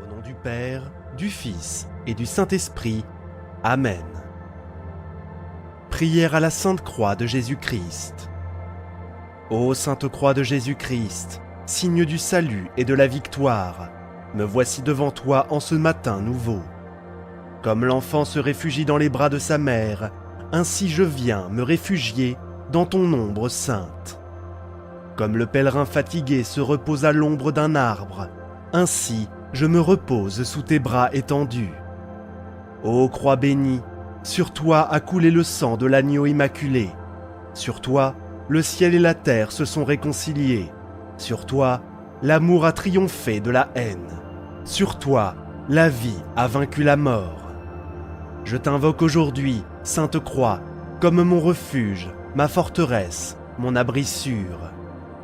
Au nom du Père, du Fils et du Saint-Esprit. Amen. Prière à la Sainte Croix de Jésus-Christ. Ô Sainte Croix de Jésus-Christ, signe du salut et de la victoire, me voici devant toi en ce matin nouveau. Comme l'enfant se réfugie dans les bras de sa mère, ainsi je viens me réfugier dans ton ombre sainte. Comme le pèlerin fatigué se repose à l'ombre d'un arbre, ainsi je me repose sous tes bras étendus. Ô croix bénie, sur toi a coulé le sang de l'agneau immaculé. Sur toi, le ciel et la terre se sont réconciliés. Sur toi, l'amour a triomphé de la haine. Sur toi, la vie a vaincu la mort. Je t'invoque aujourd'hui, Sainte Croix, comme mon refuge, ma forteresse, mon abri sûr.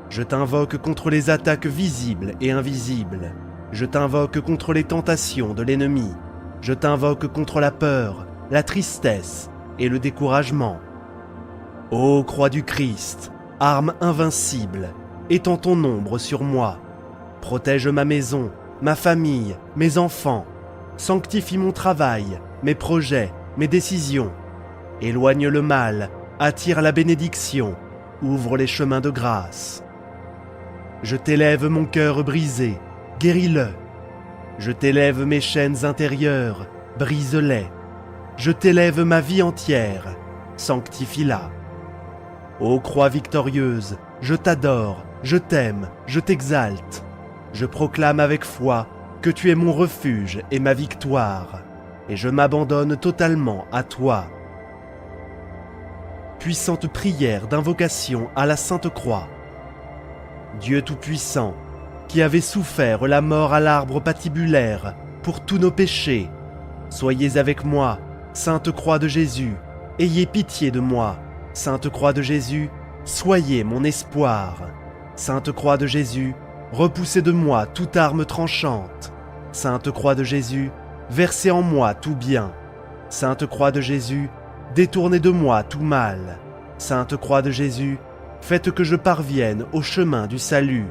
Je t'invoque contre les attaques visibles et invisibles. Je t'invoque contre les tentations de l'ennemi. Je t'invoque contre la peur, la tristesse et le découragement. Ô croix du Christ, arme invincible, étends ton ombre sur moi. Protège ma maison, ma famille, mes enfants. Sanctifie mon travail, mes projets, mes décisions. Éloigne le mal, attire la bénédiction, ouvre les chemins de grâce. Je t'élève mon cœur brisé, guéris-le. Je t'élève mes chaînes intérieures, brise-les. Je t'élève ma vie entière, sanctifie-la. Ô croix victorieuse, je t'adore, je t'aime, je t'exalte. Je proclame avec foi que tu es mon refuge et ma victoire, et je m'abandonne totalement à toi. Puissante prière d'invocation à la Sainte Croix. Dieu Tout-Puissant, qui avait souffert la mort à l'arbre patibulaire pour tous nos péchés, soyez avec moi, Sainte Croix de Jésus, ayez pitié de moi. Sainte Croix de Jésus, soyez mon espoir. Sainte Croix de Jésus, repoussez de moi toute arme tranchante. Sainte Croix de Jésus, versez en moi tout bien. Sainte Croix de Jésus, détournez de moi tout mal. Sainte Croix de Jésus, faites que je parvienne au chemin du salut.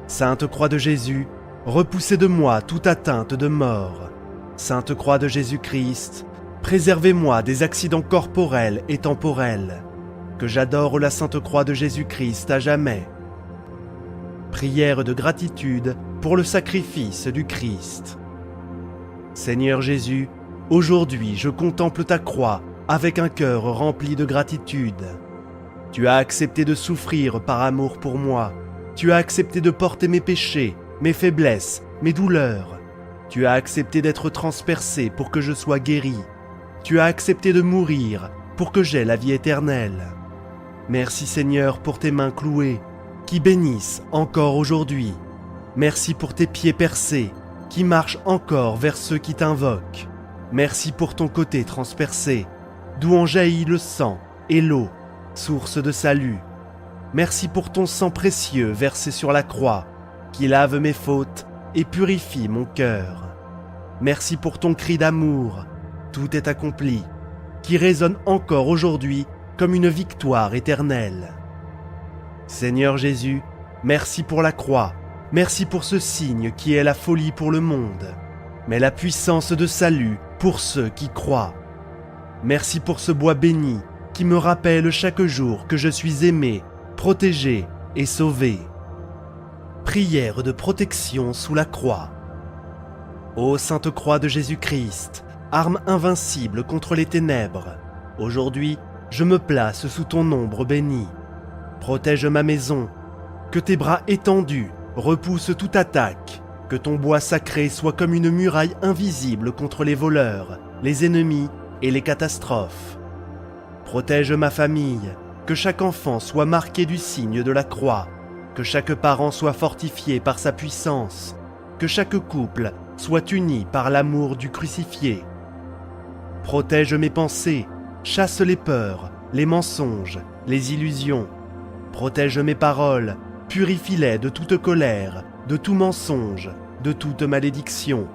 Sainte Croix de Jésus, repoussez de moi toute atteinte de mort. Sainte Croix de Jésus-Christ, préservez-moi des accidents corporels et temporels. Que j'adore la Sainte Croix de Jésus-Christ à jamais. Prière de gratitude pour le sacrifice du Christ. Seigneur Jésus, aujourd'hui je contemple ta croix avec un cœur rempli de gratitude. Tu as accepté de souffrir par amour pour moi. Tu as accepté de porter mes péchés, mes faiblesses, mes douleurs. Tu as accepté d'être transpercé pour que je sois guéri. Tu as accepté de mourir pour que j'aie la vie éternelle. Merci Seigneur pour tes mains clouées, qui bénissent encore aujourd'hui. Merci pour tes pieds percés, qui marchent encore vers ceux qui t'invoquent. Merci pour ton côté transpercé, d'où en jaillit le sang et l'eau, source de salut. Merci pour ton sang précieux versé sur la croix, qui lave mes fautes et purifie mon cœur. Merci pour ton cri d'amour, tout est accompli, qui résonne encore aujourd'hui comme une victoire éternelle. Seigneur Jésus, merci pour la croix, merci pour ce signe qui est la folie pour le monde, mais la puissance de salut pour ceux qui croient. Merci pour ce bois béni qui me rappelle chaque jour que je suis aimé, protégé et sauvé. Prière de protection sous la croix. Ô Sainte Croix de Jésus-Christ, arme invincible contre les ténèbres, aujourd'hui je me place sous ton ombre bénie. Protège ma maison, que tes bras étendus repoussent toute attaque, que ton bois sacré soit comme une muraille invisible contre les voleurs, les ennemis et les catastrophes. Protège ma famille, que chaque enfant soit marqué du signe de la croix, que chaque parent soit fortifié par sa puissance, que chaque couple soit uni par l'amour du crucifié. Protège mes pensées, chasse les peurs, les mensonges, les illusions. Protège mes paroles, purifie-les de toute colère, de tout mensonge, de toute malédiction.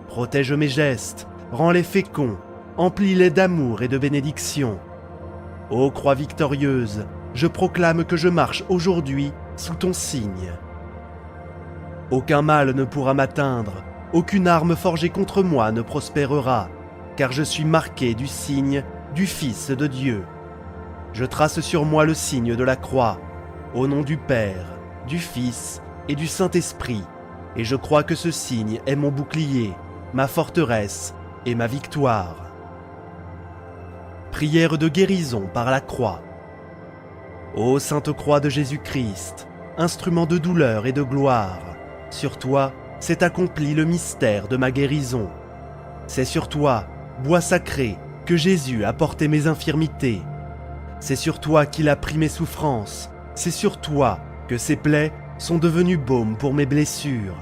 Protège mes gestes, rends-les féconds, emplis-les d'amour et de bénédiction. Ô croix victorieuse, je proclame que je marche aujourd'hui sous ton signe. Aucun mal ne pourra m'atteindre, aucune arme forgée contre moi ne prospérera, car je suis marqué du signe du Fils de Dieu. Je trace sur moi le signe de la croix, au nom du Père, du Fils et du Saint-Esprit, et je crois que ce signe est mon bouclier, ma forteresse et ma victoire. Prière de guérison par la croix. Ô Sainte Croix de Jésus-Christ, instrument de douleur et de gloire, sur toi s'est accompli le mystère de ma guérison. C'est sur toi, bois sacré, que Jésus a porté mes infirmités. C'est sur toi qu'il a pris mes souffrances. C'est sur toi que ses plaies sont devenues baume pour mes blessures.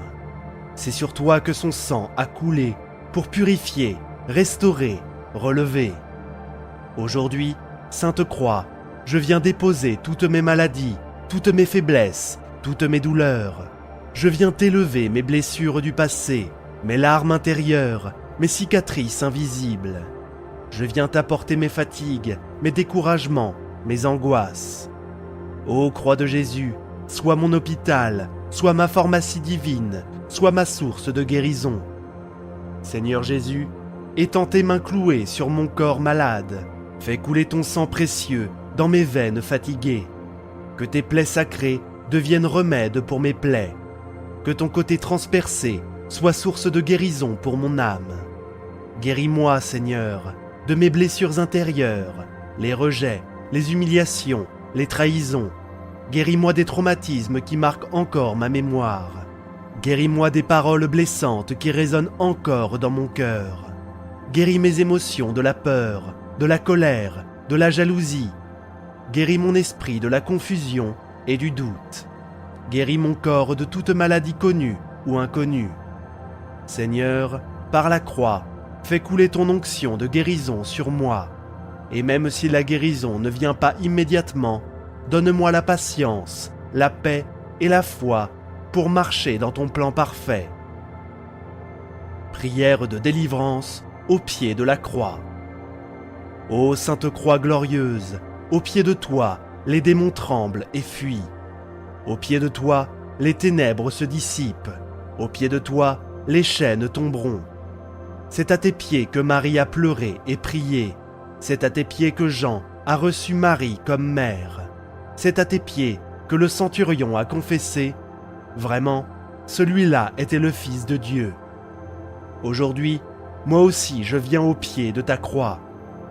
C'est sur toi que son sang a coulé pour purifier, restaurer, relever. Aujourd'hui, Sainte Croix, je viens déposer toutes mes maladies, toutes mes faiblesses, toutes mes douleurs. Je viens t'élever mes blessures du passé, mes larmes intérieures, mes cicatrices invisibles. Je viens t'apporter mes fatigues, mes découragements, mes angoisses. Ô Croix de Jésus, sois mon hôpital, sois ma pharmacie divine, sois ma source de guérison. Seigneur Jésus, étends tes mains clouées sur mon corps malade, fais couler ton sang précieux dans mes veines fatiguées. Que tes plaies sacrées deviennent remède pour mes plaies. Que ton côté transpercé soit source de guérison pour mon âme. Guéris-moi, Seigneur, de mes blessures intérieures, les rejets, les humiliations, les trahisons. Guéris-moi des traumatismes qui marquent encore ma mémoire. Guéris-moi des paroles blessantes qui résonnent encore dans mon cœur. Guéris mes émotions de la peur, de la colère, de la jalousie. Guéris mon esprit de la confusion et du doute. Guéris mon corps de toute maladie connue ou inconnue. Seigneur, par la croix, fais couler ton onction de guérison sur moi. Et même si la guérison ne vient pas immédiatement, donne-moi la patience, la paix et la foi pour marcher dans ton plan parfait. Prière de délivrance au pied de la croix. Ô Sainte Croix glorieuse, au pied de toi, les démons tremblent et fuient. Au pied de toi, les ténèbres se dissipent. Au pied de toi, les chaînes tomberont. C'est à tes pieds que Marie a pleuré et prié. C'est à tes pieds que Jean a reçu Marie comme mère. C'est à tes pieds que le centurion a confessé « Vraiment, celui-là était le Fils de Dieu ». Aujourd'hui, moi aussi je viens au pied de ta croix.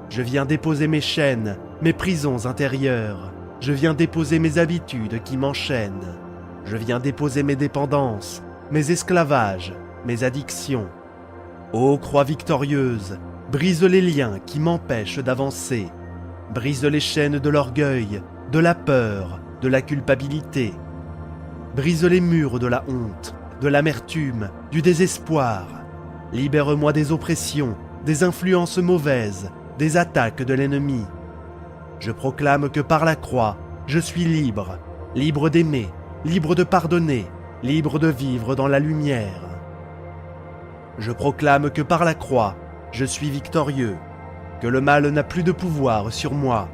Je viens déposer mes chaînes, mes prisons intérieures. Je viens déposer mes habitudes qui m'enchaînent. Je viens déposer mes dépendances, mes esclavages, mes addictions. Ô croix victorieuse, brise les liens qui m'empêchent d'avancer. Brise les chaînes de l'orgueil, de la peur, de la culpabilité. Brise les murs de la honte, de l'amertume, du désespoir. Libère-moi des oppressions, des influences mauvaises, des attaques de l'ennemi. Je proclame que par la croix, je suis libre, libre d'aimer, libre de pardonner, libre de vivre dans la lumière. Je proclame que par la croix, je suis victorieux, que le mal n'a plus de pouvoir sur moi,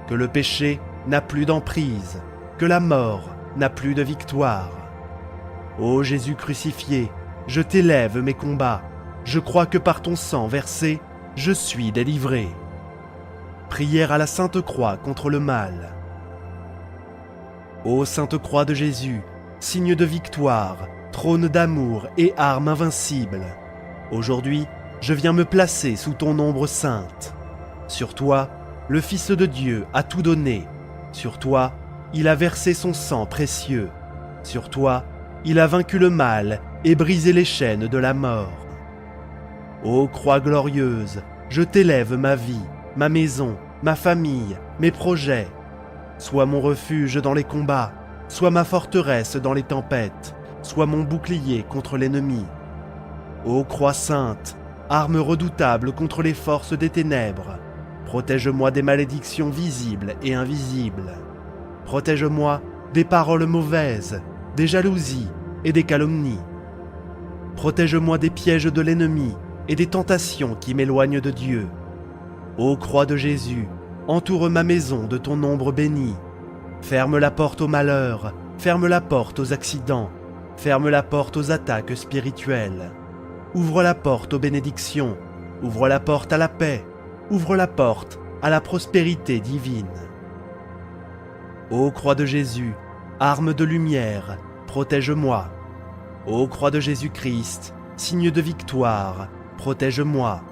que le péché n'a plus d'emprise, que la mort n'a plus de victoire. Ô Jésus crucifié, je t'élève mes combats, je crois que par ton sang versé, je suis délivré. Prière à la Sainte Croix contre le mal. Ô Sainte Croix de Jésus, signe de victoire, trône d'amour et arme invincible, aujourd'hui, je viens me placer sous ton ombre sainte. Sur toi, le Fils de Dieu a tout donné. Sur toi, il a versé son sang précieux. Sur toi, il a vaincu le mal et brisé les chaînes de la mort. Ô croix glorieuse, je t'élève ma vie, ma maison, ma famille, mes projets. Sois mon refuge dans les combats, sois ma forteresse dans les tempêtes, sois mon bouclier contre l'ennemi. Ô croix sainte, arme redoutable contre les forces des ténèbres, protège-moi des malédictions visibles et invisibles. Protège-moi des paroles mauvaises, des jalousies et des calomnies. Protège-moi des pièges de l'ennemi et des tentations qui m'éloignent de Dieu. Ô croix de Jésus, entoure ma maison de ton ombre bénie. Ferme la porte au malheur, ferme la porte aux accidents, ferme la porte aux attaques spirituelles. ouvre la porte aux bénédictions, ouvre la porte à la paix, ouvre la porte à la prospérité divine. Ô croix de Jésus, arme de lumière, protège-moi. Ô croix de Jésus-Christ, signe de victoire, protège-moi.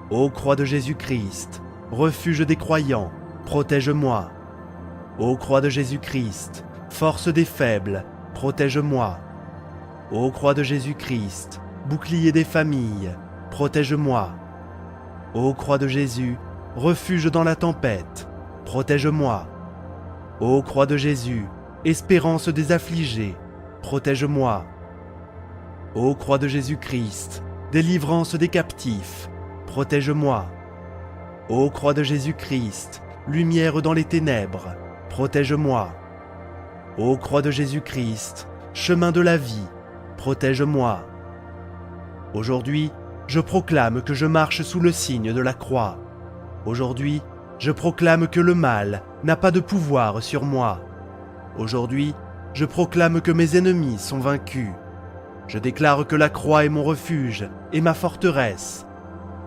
Ô croix de Jésus-Christ, refuge des croyants, protège-moi. Ô croix de Jésus-Christ, force des faibles, protège-moi. Ô croix de Jésus-Christ, bouclier des familles, protège-moi. Ô croix de Jésus, refuge dans la tempête, protège-moi. Ô croix de Jésus, espérance des affligés, protège-moi. Ô croix de Jésus-Christ, délivrance des captifs, protège-moi. Ô croix de Jésus-Christ, lumière dans les ténèbres, protège-moi. Ô croix de Jésus-Christ, chemin de la vie, protège-moi. Aujourd'hui, je proclame que je marche sous le signe de la croix. Aujourd'hui, je proclame que le mal n'a pas de pouvoir sur moi. Aujourd'hui, je proclame que mes ennemis sont vaincus. Je déclare que la croix est mon refuge et ma forteresse.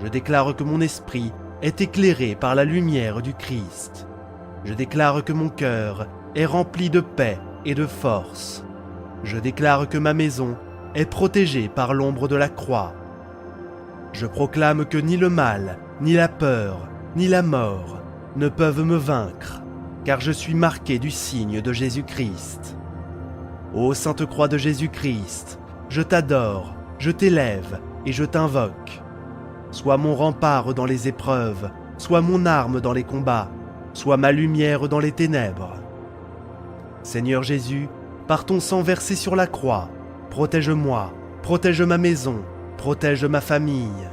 Je déclare que mon esprit est éclairé par la lumière du Christ. Je déclare que mon cœur est rempli de paix et de force. Je déclare que ma maison est protégée par l'ombre de la croix. Je proclame que ni le mal, ni la peur, ni la mort ne peuvent me vaincre, car je suis marqué du signe de Jésus-Christ. Ô Sainte Croix de Jésus-Christ, je t'adore, je t'élève et je t'invoque. Sois mon rempart dans les épreuves, sois mon arme dans les combats, sois ma lumière dans les ténèbres. Seigneur Jésus, par ton sang versé sur la croix, protège-moi, protège ma maison, protège ma famille.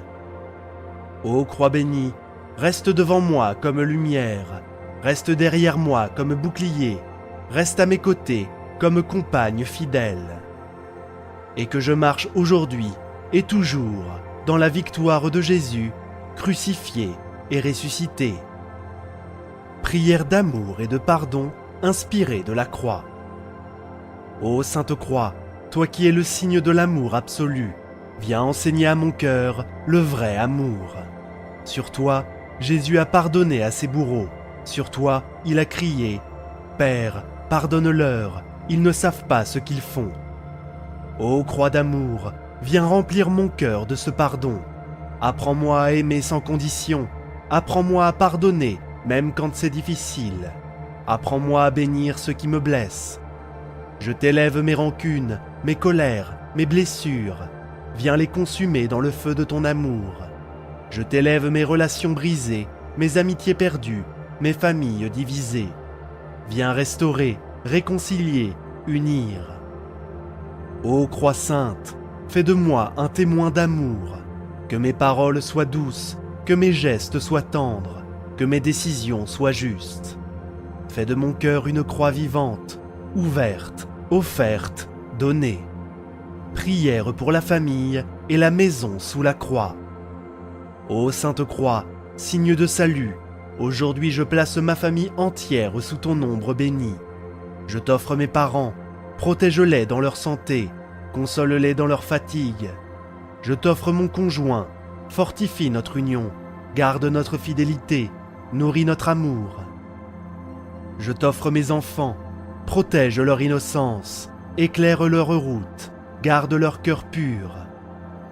Ô croix bénie, reste devant moi comme lumière, reste derrière moi comme bouclier, reste à mes côtés comme compagne fidèle. Et que je marche aujourd'hui et toujours dans la victoire de Jésus, crucifié et ressuscité. Prière d'amour et de pardon inspirée de la croix. Ô Sainte Croix, toi qui es le signe de l'amour absolu, viens enseigner à mon cœur le vrai amour. Sur toi, Jésus a pardonné à ses bourreaux. Sur toi, il a crié « Père, pardonne-leur, ils ne savent pas ce qu'ils font. » Ô croix d'amour, viens remplir mon cœur de ce pardon. Apprends-moi à aimer sans condition. Apprends-moi à pardonner, même quand c'est difficile. Apprends-moi à bénir ceux qui me blessent. Je t'élève mes rancunes, mes colères, mes blessures. Viens les consumer dans le feu de ton amour. Je t'élève mes relations brisées, mes amitiés perdues, mes familles divisées. Viens restaurer, réconcilier, unir. Ô croix sainte, fais de moi un témoin d'amour. Que mes paroles soient douces, que mes gestes soient tendres, que mes décisions soient justes. Fais de mon cœur une croix vivante, ouverte, offerte, donnée. Prière pour la famille et la maison sous la croix. Ô Sainte Croix, signe de salut, aujourd'hui je place ma famille entière sous ton ombre bénie. Je t'offre mes parents, protège-les dans leur santé, console-les dans leur fatigue. Je t'offre mon conjoint, fortifie notre union, garde notre fidélité, nourris notre amour. Je t'offre mes enfants, protège leur innocence, éclaire leur route, garde leur cœur pur.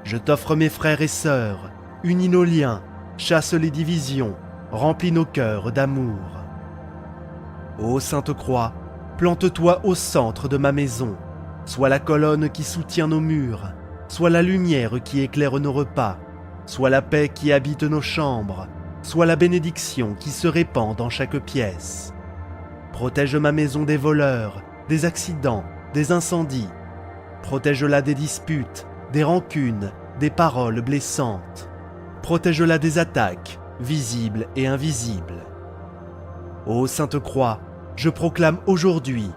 Je t'offre mes frères et sœurs, unis nos liens, chasse les divisions, remplis nos cœurs d'amour. Ô Sainte Croix, plante-toi au centre de ma maison, sois la colonne qui soutient nos murs, sois la lumière qui éclaire nos repas, sois la paix qui habite nos chambres, sois la bénédiction qui se répand dans chaque pièce. Protège ma maison des voleurs, des accidents, des incendies. Protège-la des disputes, des rancunes, des paroles blessantes. Protège-la des attaques, visibles et invisibles. Ô Sainte Croix, je proclame aujourd'hui,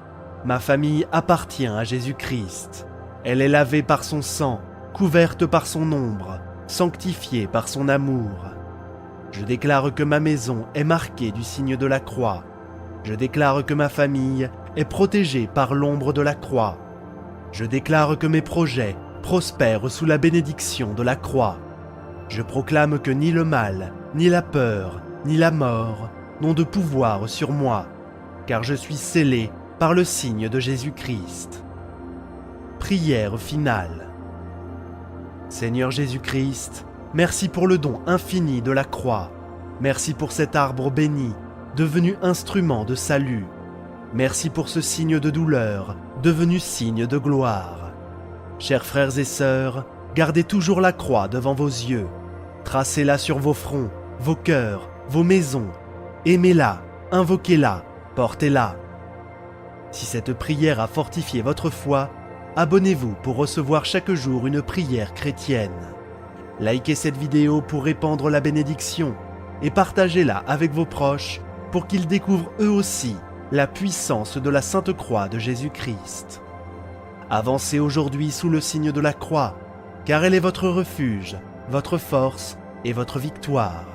ma famille appartient à Jésus-Christ. Elle est lavée par son sang, couverte par son ombre, sanctifiée par son amour. Je déclare que ma maison est marquée du signe de la croix. Je déclare que ma famille est protégée par l'ombre de la croix. Je déclare que mes projets prospère sous la bénédiction de la croix. Je proclame que ni le mal, ni la peur, ni la mort n'ont de pouvoir sur moi, car je suis scellé par le signe de Jésus-Christ. Prière finale. Seigneur Jésus-Christ, merci pour le don infini de la croix. Merci pour cet arbre béni, devenu instrument de salut. Merci pour ce signe de douleur, devenu signe de gloire. Chers frères et sœurs, gardez toujours la croix devant vos yeux. Tracez-la sur vos fronts, vos cœurs, vos maisons. Aimez-la, invoquez-la, portez-la. Si cette prière a fortifié votre foi, abonnez-vous pour recevoir chaque jour une prière chrétienne. Likez cette vidéo pour répandre la bénédiction et partagez-la avec vos proches pour qu'ils découvrent eux aussi la puissance de la Sainte Croix de Jésus-Christ. Avancez aujourd'hui sous le signe de la croix, car elle est votre refuge, votre force et votre victoire.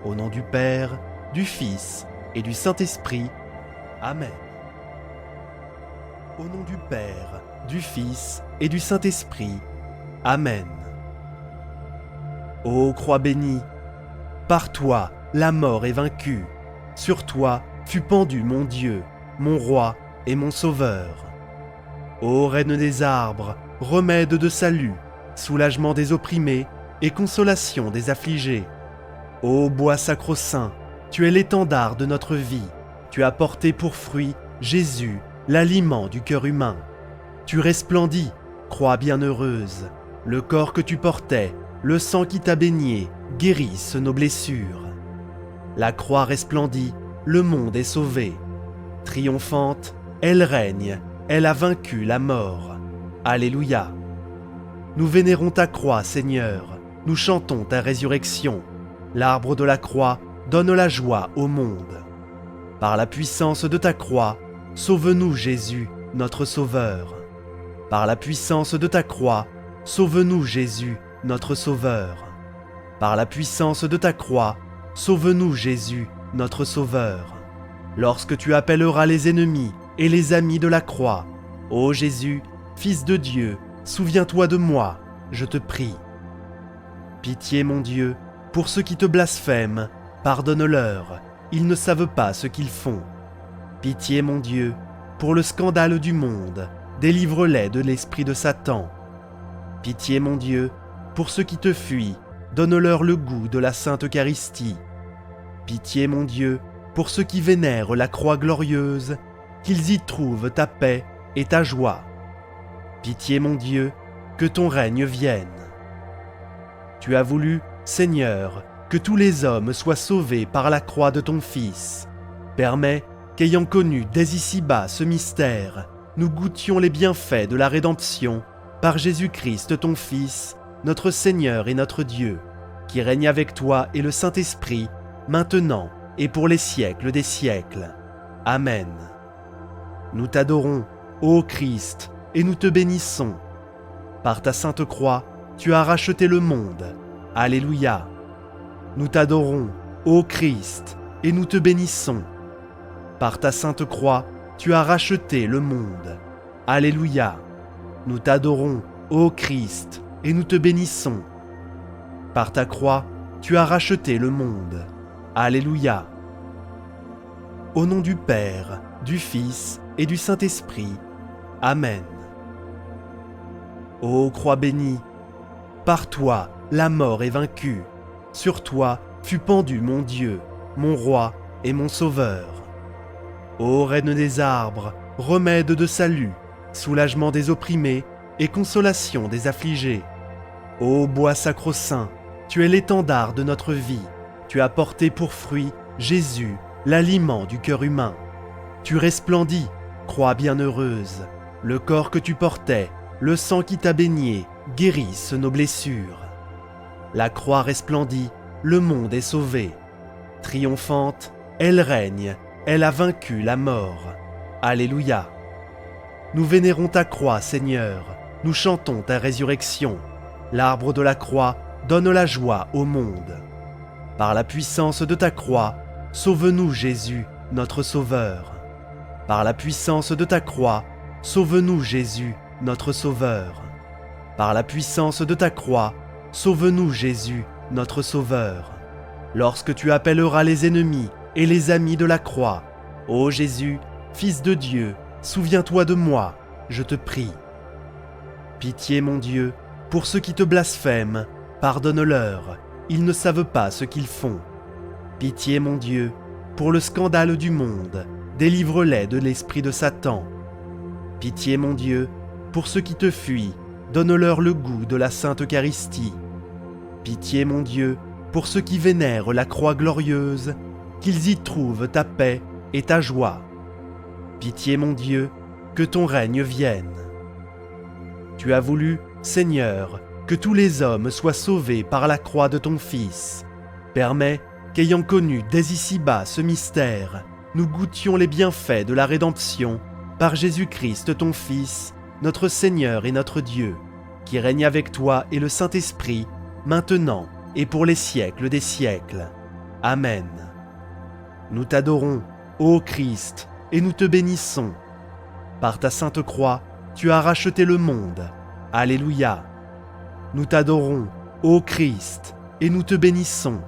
Au nom du Père, du Fils et du Saint-Esprit. Amen. Au nom du Père, du Fils et du Saint-Esprit. Amen. Ô croix bénie, par toi la mort est vaincue, sur toi fut pendu mon Dieu, mon roi et mon sauveur. Ô reine des arbres, remède de salut, soulagement des opprimés et consolation des affligés. Ô bois sacro-saint, tu es l'étendard de notre vie, tu as porté pour fruit Jésus, l'aliment du cœur humain. Tu resplendis, croix bienheureuse, le corps que tu portais, le sang qui t'a baigné, guérissent nos blessures. La croix resplendit, le monde est sauvé. Triomphante, elle règne, elle a vaincu la mort. Alléluia. Nous vénérons ta croix, Seigneur, nous chantons ta résurrection. L'arbre de la croix donne la joie au monde. Par la puissance de ta croix, sauve-nous Jésus, notre Sauveur. Par la puissance de ta croix, sauve-nous Jésus, notre Sauveur. Par la puissance de ta croix, sauve-nous Jésus, notre Sauveur. Lorsque tu appelleras les ennemis et les amis de la croix, ô Jésus, Fils de Dieu, souviens-toi de moi, je te prie. Pitié, mon Dieu, pour ceux qui te blasphèment, pardonne-leur, ils ne savent pas ce qu'ils font. Pitié, mon Dieu, pour le scandale du monde, délivre-les de l'esprit de Satan. Pitié, mon Dieu, pour ceux qui te fuient, donne-leur le goût de la Sainte Eucharistie. Pitié, mon Dieu, pour ceux qui vénèrent la croix glorieuse, qu'ils y trouvent ta paix et ta joie. Pitié, mon Dieu, que ton règne vienne. Tu as voulu, Seigneur, que tous les hommes soient sauvés par la croix de ton Fils. Permets qu'ayant connu dès ici-bas ce mystère, nous goûtions les bienfaits de la rédemption par Jésus-Christ ton Fils, notre Seigneur et notre Dieu, qui règne avec toi et le Saint-Esprit, maintenant et pour les siècles des siècles. Amen. Nous t'adorons, ô Christ, et nous te bénissons. Par ta sainte croix, tu as racheté le monde. Alléluia. Nous t'adorons, ô Christ, et nous te bénissons. Par ta sainte croix, tu as racheté le monde. Alléluia. Nous t'adorons, ô Christ, et nous te bénissons. Par ta croix, tu as racheté le monde. Alléluia. Au nom du Père, du Fils et du Saint-Esprit. Amen. Ô croix bénie, par toi la mort est vaincue. Sur toi fut pendu mon Dieu, mon roi et mon sauveur. Ô reine des arbres, remède de salut, soulagement des opprimés et consolation des affligés. Ô bois sacro-saint, tu es l'étendard de notre vie. Tu as porté pour fruit Jésus, l'aliment du cœur humain. Tu resplendis, croix bienheureuse, le corps que tu portais, le sang qui t'a baigné, guérissent nos blessures. La croix resplendit, le monde est sauvé. Triomphante, elle règne, elle a vaincu la mort. Alléluia. Nous vénérons ta croix, Seigneur, nous chantons ta résurrection. L'arbre de la croix donne la joie au monde. Par la puissance de ta croix, sauve-nous Jésus, notre Sauveur. Par la puissance de ta croix, sauve-nous Jésus, notre Sauveur. Par la puissance de ta croix, sauve-nous Jésus, notre Sauveur. Lorsque tu appelleras les ennemis et les amis de la croix, ô Jésus, Fils de Dieu, souviens-toi de moi, je te prie. Pitié, mon Dieu, pour ceux qui te blasphèment, pardonne-leur, ils ne savent pas ce qu'ils font. Pitié, mon Dieu, pour le scandale du monde, délivre-les de l'esprit de Satan. Pitié, mon Dieu, pour ceux qui te fuient, donne-leur le goût de la Sainte Eucharistie. Pitié, mon Dieu, pour ceux qui vénèrent la croix glorieuse, qu'ils y trouvent ta paix et ta joie. Pitié, mon Dieu, que ton règne vienne. Tu as voulu, Seigneur, que tous les hommes soient sauvés par la croix de ton Fils. Permets qu'ayant connu dès ici-bas ce mystère, nous goûtions les bienfaits de la rédemption par Jésus-Christ ton Fils, notre Seigneur et notre Dieu, qui règne avec toi et le Saint-Esprit, maintenant et pour les siècles des siècles. Amen. Nous t'adorons, ô Christ, et nous te bénissons. Par ta sainte croix, tu as racheté le monde. Alléluia. Nous t'adorons, ô Christ, et nous te bénissons.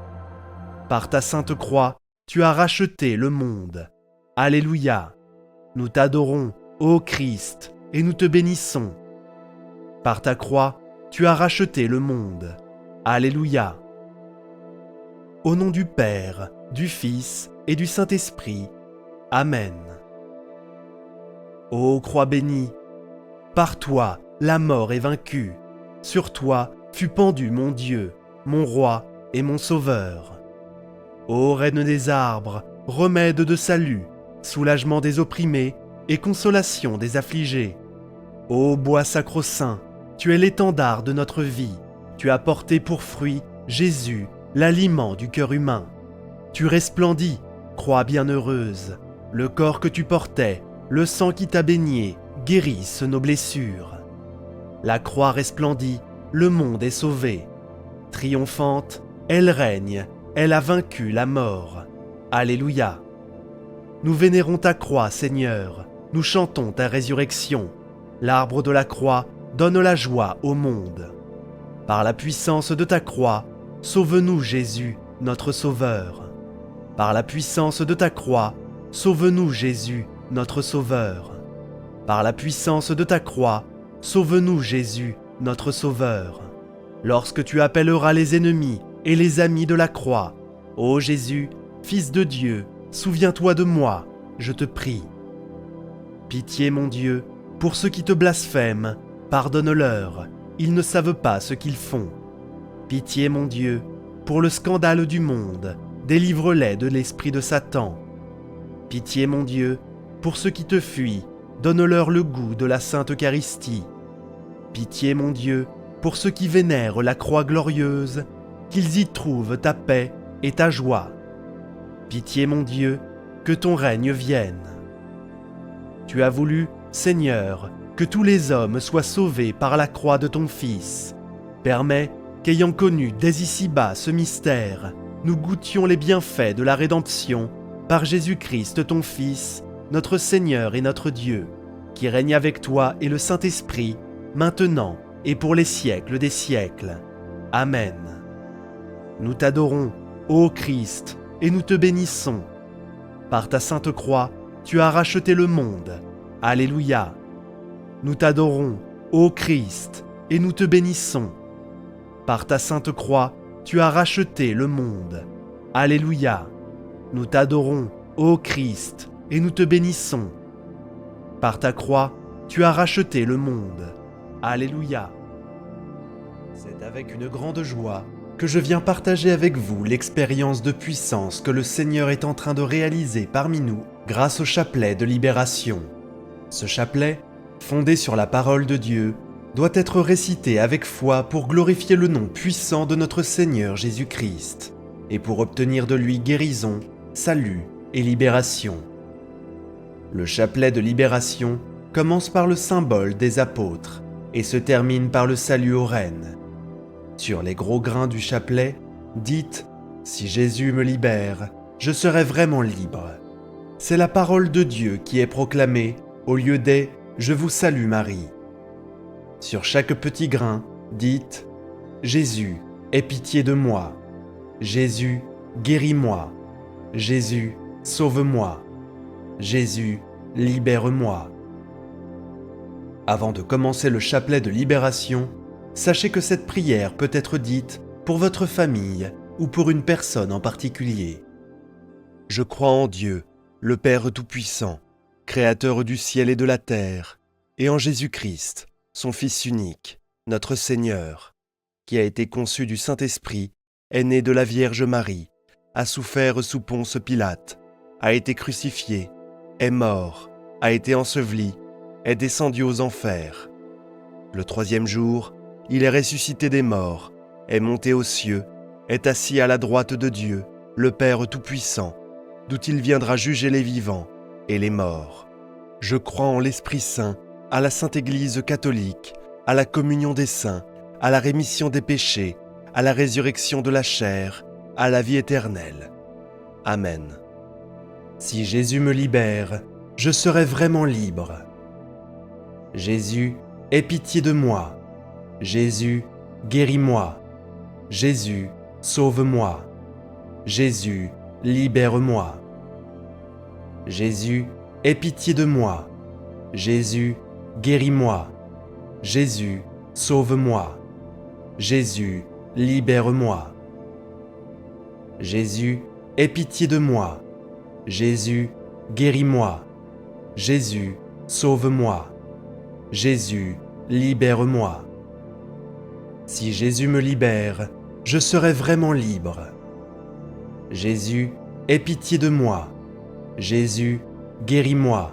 Par ta sainte croix, tu as racheté le monde. Alléluia. Nous t'adorons, ô Christ, et nous te bénissons. Par ta croix, tu as racheté le monde. Alléluia. Au nom du Père, du Fils et du Saint-Esprit. Amen. Ô croix bénie, par toi la mort est vaincue. Sur toi fut pendu mon Dieu, mon roi et mon sauveur. Ô reine des arbres, remède de salut, soulagement des opprimés et consolation des affligés. Ô bois sacro-saint, tu es l'étendard de notre vie. Tu as porté pour fruit Jésus, l'aliment du cœur humain. Tu resplendis, croix bienheureuse. Le corps que tu portais, le sang qui t'a baigné, guérissent nos blessures. La croix resplendit, le monde est sauvé. Triomphante, elle règne, elle a vaincu la mort. Alléluia. Nous vénérons ta croix, Seigneur, nous chantons ta résurrection. L'arbre de la croix donne la joie au monde. Par la puissance de ta croix, sauve-nous Jésus, notre Sauveur. Par la puissance de ta croix, sauve-nous Jésus, notre Sauveur. Par la puissance de ta croix, sauve-nous Jésus, notre Sauveur. Lorsque tu appelleras les ennemis et les amis de la croix, ô Jésus, Fils de Dieu, souviens-toi de moi, je te prie. Pitié, mon Dieu, pour ceux qui te blasphèment, pardonne-leur, ils ne savent pas ce qu'ils font. Pitié, mon Dieu, pour le scandale du monde, délivre-les de l'esprit de Satan. Pitié, mon Dieu, pour ceux qui te fuient, donne-leur le goût de la Sainte Eucharistie. Pitié, mon Dieu, pour ceux qui vénèrent la croix glorieuse, qu'ils y trouvent ta paix et ta joie. Pitié, mon Dieu, que ton règne vienne. Tu as voulu, Seigneur, que tous les hommes soient sauvés par la croix de ton Fils. Permets qu'ayant connu dès ici-bas ce mystère, nous goûtions les bienfaits de la rédemption par Jésus-Christ ton Fils, notre Seigneur et notre Dieu, qui règne avec toi et le Saint-Esprit, maintenant et pour les siècles des siècles. Amen. Nous t'adorons, ô Christ, et nous te bénissons. Par ta sainte croix, tu as racheté le monde. Alléluia. Nous t'adorons, ô Christ, et nous te bénissons. Par ta sainte croix, tu as racheté le monde. Alléluia. Nous t'adorons, ô Christ, et nous te bénissons. Par ta croix, tu as racheté le monde. Alléluia. C'est avec une grande joie que je viens partager avec vous l'expérience de puissance que le Seigneur est en train de réaliser parmi nous grâce au chapelet de libération. Ce chapelet, fondé sur la parole de Dieu, doit être récité avec foi pour glorifier le nom puissant de notre Seigneur Jésus-Christ et pour obtenir de lui guérison, salut et libération. Le chapelet de libération commence par le symbole des apôtres et se termine par le salut aux reines. Sur les gros grains du chapelet, dites « Si Jésus me libère, je serai vraiment libre ». C'est la parole de Dieu qui est proclamée au lieu des « Je vous salue Marie ». Sur chaque petit grain, dites « Jésus, aie pitié de moi. Jésus, guéris-moi. Jésus, sauve-moi. Jésus, libère-moi. » Avant de commencer le chapelet de libération, sachez que cette prière peut être dite pour votre famille ou pour une personne en particulier. Je crois en Dieu, le Père Tout-Puissant, Créateur du ciel et de la terre, et en Jésus-Christ, son Fils unique, notre Seigneur, qui a été conçu du Saint-Esprit, est né de la Vierge Marie, a souffert sous Ponce Pilate, a été crucifié, est mort, a été enseveli, est descendu aux enfers. Le troisième jour, il est ressuscité des morts, est monté aux cieux, est assis à la droite de Dieu, le Père Tout-Puissant, d'où il viendra juger les vivants et les morts. Je crois en l'Esprit Saint, à la Sainte Église catholique, à la communion des saints, à la rémission des péchés, à la résurrection de la chair, à la vie éternelle. Amen. Si Jésus me libère, je serai vraiment libre. Jésus, aie pitié de moi. Jésus, guéris-moi. Jésus, sauve-moi. Jésus, libère-moi. Jésus, aie pitié de moi. Jésus, guéris-moi. Jésus, sauve-moi. Jésus, libère-moi. Jésus, aie pitié de moi. Jésus, guéris-moi. Jésus, sauve-moi. Jésus, libère-moi. Si Jésus me libère, je serai vraiment libre. Jésus, aie pitié de moi. Jésus, guéris-moi.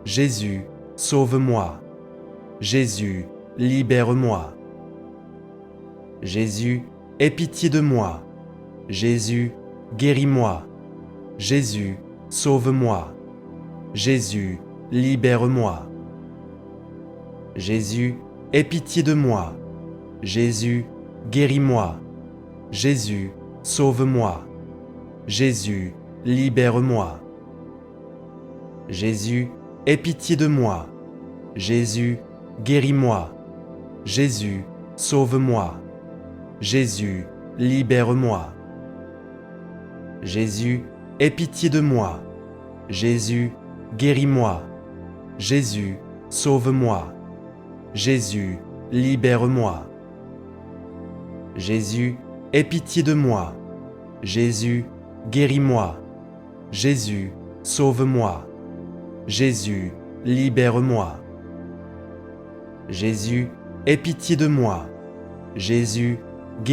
Jésus, sauve-moi. Jésus, libère-moi. Jésus, aie pitié de moi. Jésus, guéris-moi. Jésus, sauve-moi. Jésus, libère-moi. Jésus, aie pitié de moi. Jésus, guéris-moi. Jésus, sauve-moi. Jésus, libère-moi. Jésus, aie pitié de moi. Jésus, guéris-moi. Jésus, sauve-moi. Jésus, libère-moi. Jésus, aie pitié de moi. Jésus, guéris-moi. Jésus, sauve-moi. Jésus, libère-moi. Jésus, aie pitié de moi. Jésus, guéris-moi. Jésus, sauve-moi. Jésus, libère-moi. Jésus, aie pitié de moi. Jésus,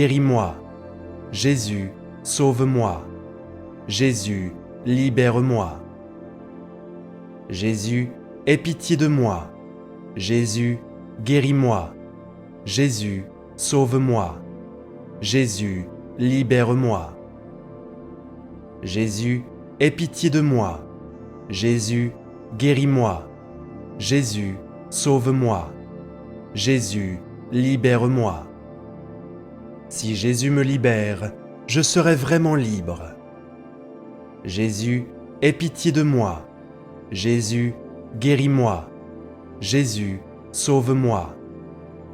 guéris-moi. Jésus, sauve-moi. Jésus, libère-moi. Jésus, aie pitié de moi. Jésus, guéris-moi. Jésus, sauve-moi. Jésus, libère-moi. Jésus, aie pitié de moi. Jésus, guéris-moi. Jésus, sauve-moi. Jésus, libère-moi. Si Jésus me libère, je serai vraiment libre. Jésus, aie pitié de moi. Jésus, guéris-moi. Jésus, sauve-moi.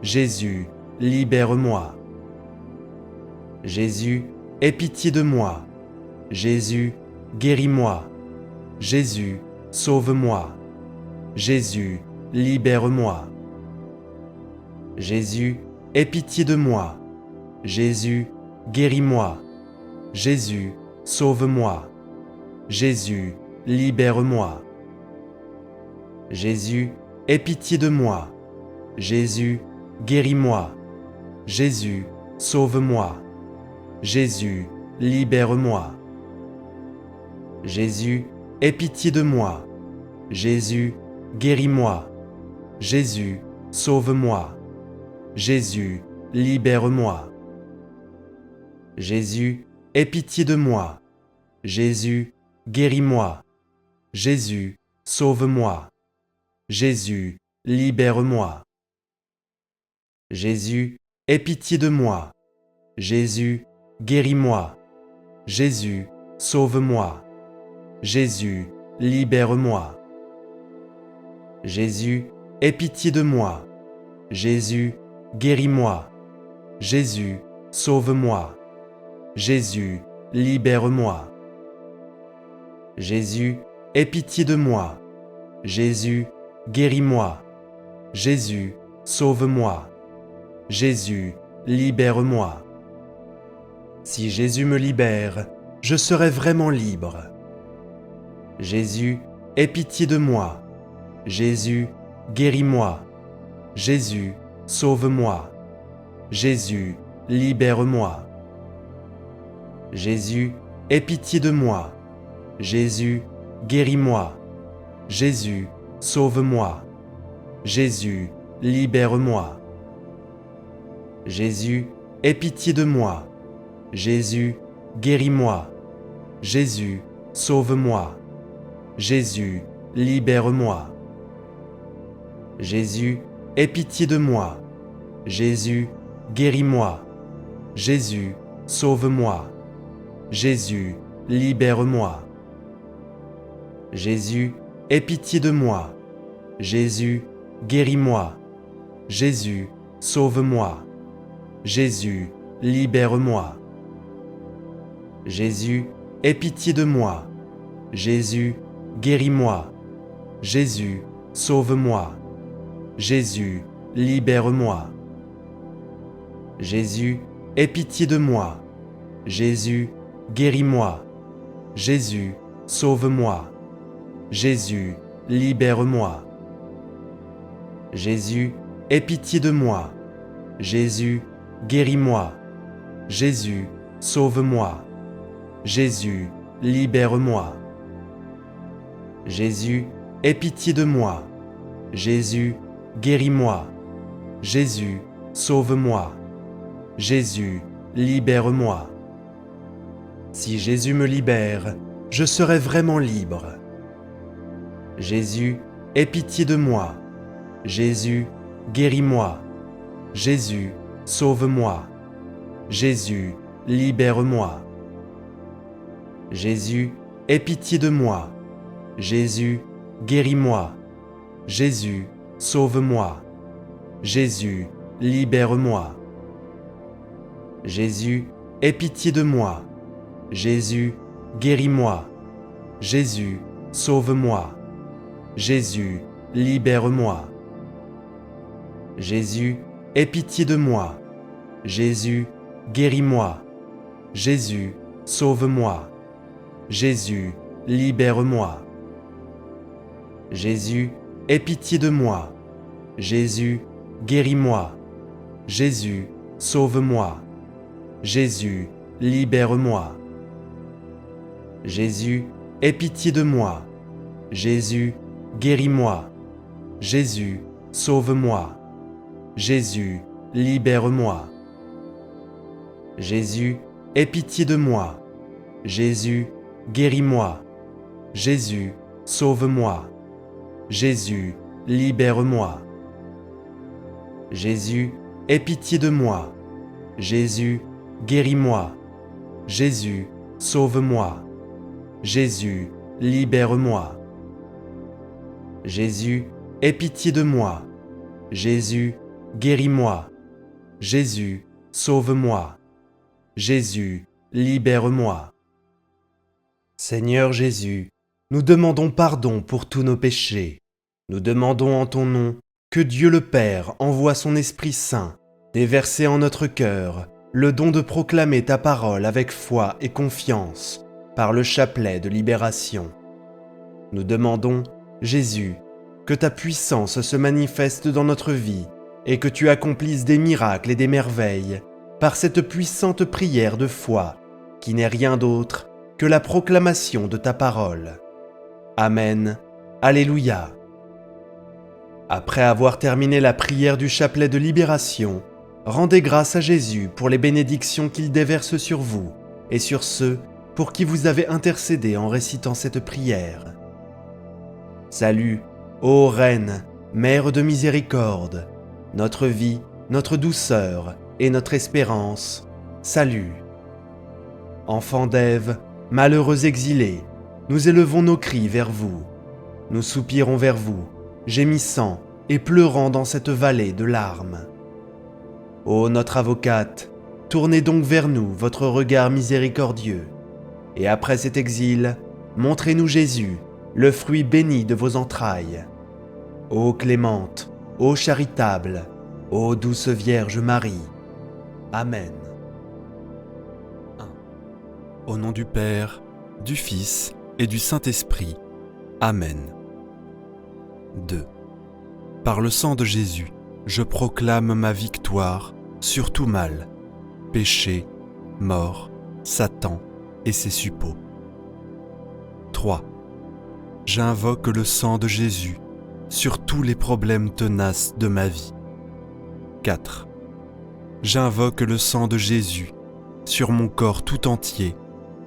Jésus, libère-moi. Jésus, aie pitié de moi. Jésus, guéris-moi. Jésus, sauve-moi. Jésus, libère-moi. Jésus, aie pitié de moi. Jésus, guéris-moi. Jésus, sauve-moi. Jésus, libère-moi. Jésus, aie pitié de moi. Jésus, guéris-moi. Jésus, sauve-moi. Jésus, libère-moi. Jésus, aie pitié de moi. Jésus, guéris-moi. Jésus, sauve-moi. Jésus, libère-moi. Jésus, aie pitié de moi. Jésus, guéris-moi. Jésus, sauve-moi. Jésus, libère-moi. Jésus, aie pitié de moi. Jésus, guéris-moi. Jésus, sauve-moi. Jésus, libère-moi. Jésus, aie pitié de moi. Jésus, guéris-moi. Jésus, sauve-moi. Jésus, libère-moi. Jésus, aie pitié de moi. Jésus, guéris-moi. Jésus, sauve-moi. Jésus, libère-moi. Si Jésus me libère, je serai vraiment libre. Jésus, aie pitié de moi. Jésus, guéris-moi. Jésus, sauve-moi. Jésus, libère-moi. Jésus, aie pitié de moi. Jésus, guéris-moi. Jésus, sauve-moi. Jésus, libère-moi. Jésus, aie pitié de moi. Jésus, guéris-moi. Jésus, sauve-moi. Jésus, libère-moi. Jésus, aie pitié de moi. Jésus, guéris-moi. Jésus, sauve-moi. Jésus, libère-moi. Jésus, aie pitié de moi. Jésus, guéris-moi. Jésus, sauve-moi. Jésus, libère-moi. Jésus, aie pitié de moi. Jésus, guéris-moi. Jésus, sauve-moi. Jésus, libère-moi. Jésus, aie pitié de moi. Jésus, guéris-moi. Jésus, sauve-moi. Jésus, libère-moi. Jésus, aie pitié de moi. Jésus, guéris-moi. Jésus, sauve-moi. Jésus, libère-moi. Jésus, aie pitié de moi. Jésus, guéris-moi. Jésus, sauve-moi. Jésus, libère-moi. Si Jésus me libère, je serai vraiment libre. Jésus, aie pitié de moi. Jésus, guéris-moi. Jésus, sauve-moi. Jésus, libère-moi. Jésus, aie pitié de moi. Jésus, guéris-moi. Jésus, sauve-moi. Jésus, libère-moi. Jésus, aie pitié de moi. Jésus, guéris-moi. Jésus, sauve-moi. Jésus, libère-moi. Jésus, aie pitié de moi. Jésus, guéris-moi. Jésus, sauve-moi. Jésus, libère-moi. Jésus, aie pitié de moi. Jésus, guéris-moi. Jésus, sauve-moi. Jésus, libère-moi. Jésus, aie pitié de moi. Jésus, guéris-moi. Jésus, sauve-moi. Jésus, libère-moi. Jésus, aie pitié de moi. Jésus, guéris-moi. Jésus, sauve-moi. Jésus, libère-moi. Jésus, aie pitié de moi. Jésus, guéris-moi. Jésus, sauve-moi. Jésus, libère-moi. Jésus, aie pitié de moi. Jésus, guéris-moi. Jésus, sauve-moi. Jésus, libère-moi. Seigneur Jésus, nous demandons pardon pour tous nos péchés. Nous demandons en ton nom que Dieu le Père envoie son Esprit Saint, déverser en notre cœur le don de proclamer ta parole avec foi et confiance par le chapelet de libération. Nous demandons, Jésus, que ta puissance se manifeste dans notre vie et que tu accomplisses des miracles et des merveilles par cette puissante prière de foi qui n'est rien d'autre que la proclamation de ta parole. Amen. Alléluia. Après avoir terminé la prière du chapelet de libération, rendez grâce à Jésus pour les bénédictions qu'il déverse sur vous et sur ceux pour qui vous avez intercédé en récitant cette prière. Salut, ô Reine, Mère de miséricorde, notre vie, notre douceur et notre espérance, salut. Enfants d'Ève, malheureux exilés, nous élevons nos cris vers vous. Nous soupirons vers vous, gémissant et pleurant dans cette vallée de larmes. Ô notre avocate, tournez donc vers nous votre regard miséricordieux, et après cet exil, montrez-nous Jésus, le fruit béni de vos entrailles. Ô clémente, ô charitable, ô douce Vierge Marie. Amen. Au nom du Père, du Fils et du Saint-Esprit. Amen. 2. Par le sang de Jésus, je proclame ma victoire sur tout mal, péché, mort, Satan et ses suppôts. 3. J'invoque le sang de Jésus sur tous les problèmes tenaces de ma vie. 4. J'invoque le sang de Jésus sur mon corps tout entier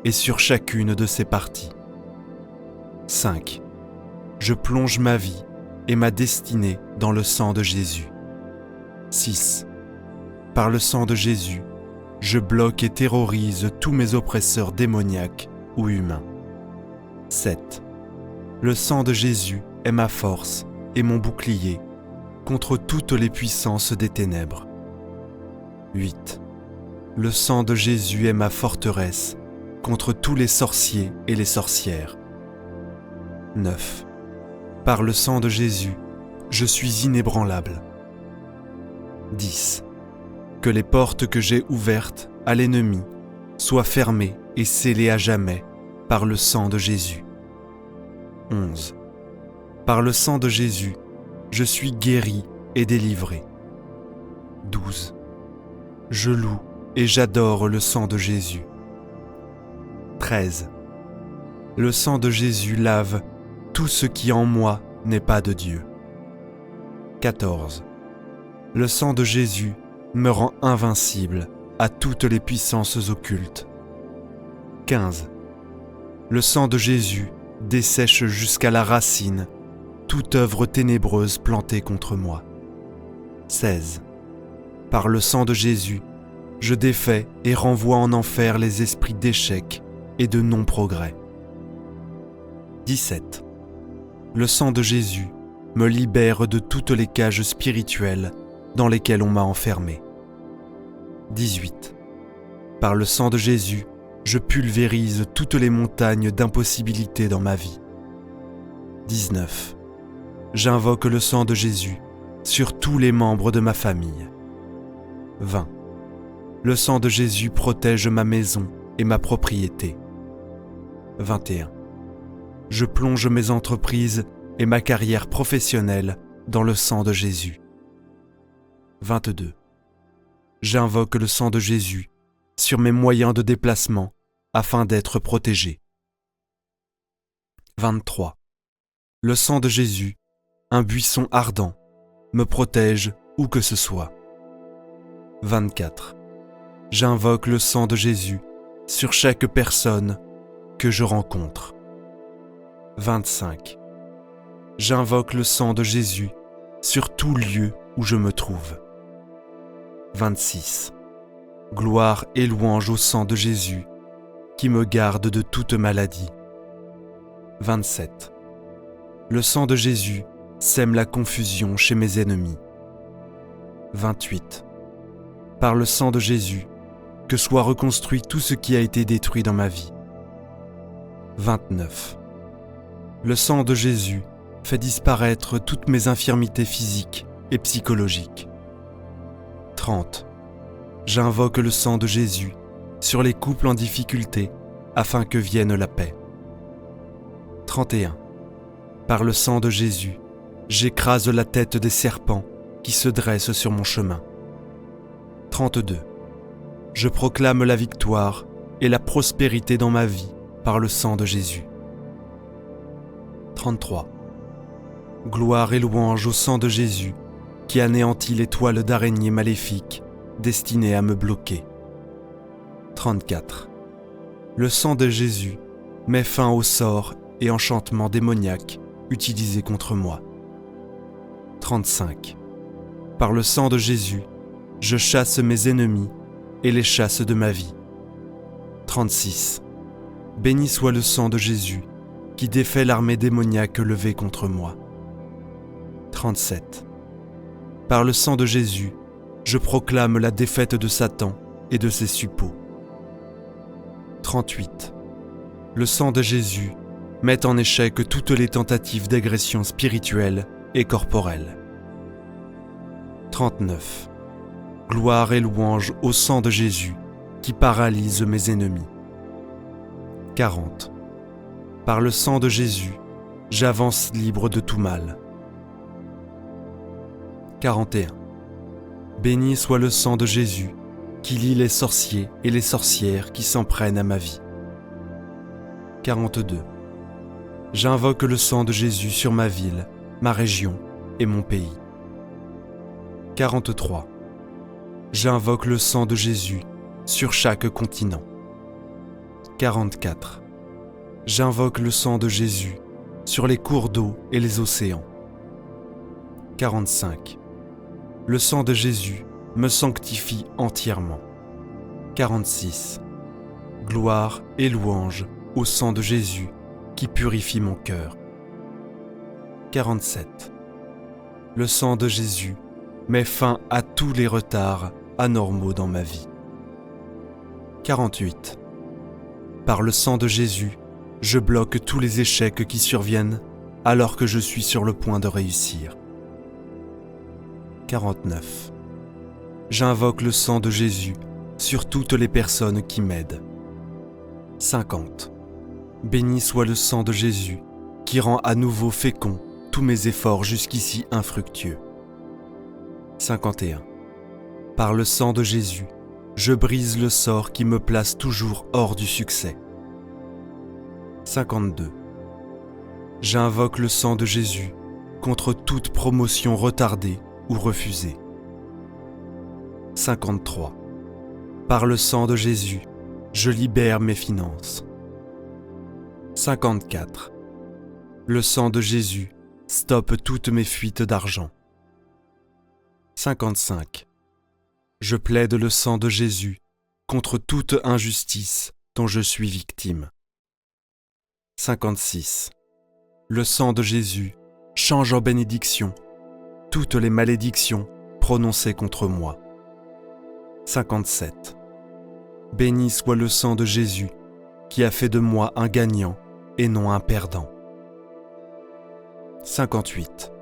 et sur chacune de ses parties. 5. Je plonge ma vie et ma destinée dans le sang de Jésus. 6. Par le sang de Jésus, je bloque et terrorise tous mes oppresseurs démoniaques ou humains. 7. Le sang de Jésus est ma force et mon bouclier contre toutes les puissances des ténèbres. 8. Le sang de Jésus est ma forteresse contre tous les sorciers et les sorcières. 9. Par le sang de Jésus, je suis inébranlable. 10. Que les portes que j'ai ouvertes à l'ennemi soient fermées et scellées à jamais par le sang de Jésus. 11. Par le sang de Jésus, je suis guéri et délivré. 12. Je loue et j'adore le sang de Jésus. 13. Le sang de Jésus lave tout ce qui en moi n'est pas de Dieu. 14. Le sang de Jésus me rend invincible à toutes les puissances occultes. 15. Le sang de Jésus dessèche jusqu'à la racine toute œuvre ténébreuse plantée contre moi. 16. Par le sang de Jésus, je défais et renvoie en enfer les esprits d'échec et de non-progrès. 17. Le sang de Jésus me libère de toutes les cages spirituelles dans lesquelles on m'a enfermé. 18. Par le sang de Jésus, je pulvérise toutes les montagnes d'impossibilités dans ma vie. 19. J'invoque le sang de Jésus sur tous les membres de ma famille. 20. Le sang de Jésus protège ma maison et ma propriété. 21. Je plonge mes entreprises et ma carrière professionnelle dans le sang de Jésus. 22. J'invoque le sang de Jésus sur mes moyens de déplacement afin d'être protégé. 23. Le sang de Jésus, un buisson ardent, me protège où que ce soit. 24. J'invoque le sang de Jésus sur chaque personne que je rencontre. 25. J'invoque le sang de Jésus sur tout lieu où je me trouve. 26. Gloire et louange au sang de Jésus qui me garde de toute maladie. 27. Le sang de Jésus sème la confusion chez mes ennemis. 28. Par le sang de Jésus, que soit reconstruit tout ce qui a été détruit dans ma vie. 29. Le sang de Jésus fait disparaître toutes mes infirmités physiques et psychologiques. 30. J'invoque le sang de Jésus sur les couples en difficulté afin que vienne la paix. 31. Par le sang de Jésus, j'écrase la tête des serpents qui se dressent sur mon chemin. 32. Je proclame la victoire et la prospérité dans ma vie par le sang de Jésus. 33. Gloire et louange au sang de Jésus qui anéantit les toiles d'araignée maléfiques destinées à me bloquer. 34. Le sang de Jésus met fin aux sorts et enchantements démoniaques utilisés contre moi. 35. Par le sang de Jésus, je chasse mes ennemis et les chasse de ma vie. 36. Béni soit le sang de Jésus qui défait l'armée démoniaque levée contre moi. 37. Par le sang de Jésus, je proclame la défaite de Satan et de ses suppôts. 38. Le sang de Jésus met en échec toutes les tentatives d'agression spirituelle et corporelle. 39. Gloire et louange au sang de Jésus qui paralyse mes ennemis. 40. Par le sang de Jésus, j'avance libre de tout mal. 41. Béni soit le sang de Jésus qui lie les sorciers et les sorcières qui s'en prennent à ma vie. 42. J'invoque le sang de Jésus sur ma ville, ma région et mon pays. 43. J'invoque le sang de Jésus sur chaque continent. 44. J'invoque le sang de Jésus sur les cours d'eau et les océans. 45. Le sang de Jésus me sanctifie entièrement. 46. Gloire et louange au sang de Jésus qui purifie mon cœur. 47. Le sang de Jésus met fin à tous les retards anormaux dans ma vie. 48. Par le sang de Jésus, je bloque tous les échecs qui surviennent alors que je suis sur le point de réussir. 49. J'invoque le sang de Jésus sur toutes les personnes qui m'aident. 50. Béni soit le sang de Jésus qui rend à nouveau féconds tous mes efforts jusqu'ici infructueux. 51. Par le sang de Jésus, je brise le sort qui me place toujours hors du succès. 52. J'invoque le sang de Jésus contre toute promotion retardée ou refusée. 53. Par le sang de Jésus, je libère mes finances. 54. Le sang de Jésus stoppe toutes mes fuites d'argent. 55. Je plaide le sang de Jésus contre toute injustice dont je suis victime. 56. Le sang de Jésus change en bénédiction toutes les malédictions prononcées contre moi. 57. Béni soit le sang de Jésus qui a fait de moi un gagnant et non un perdant. 58.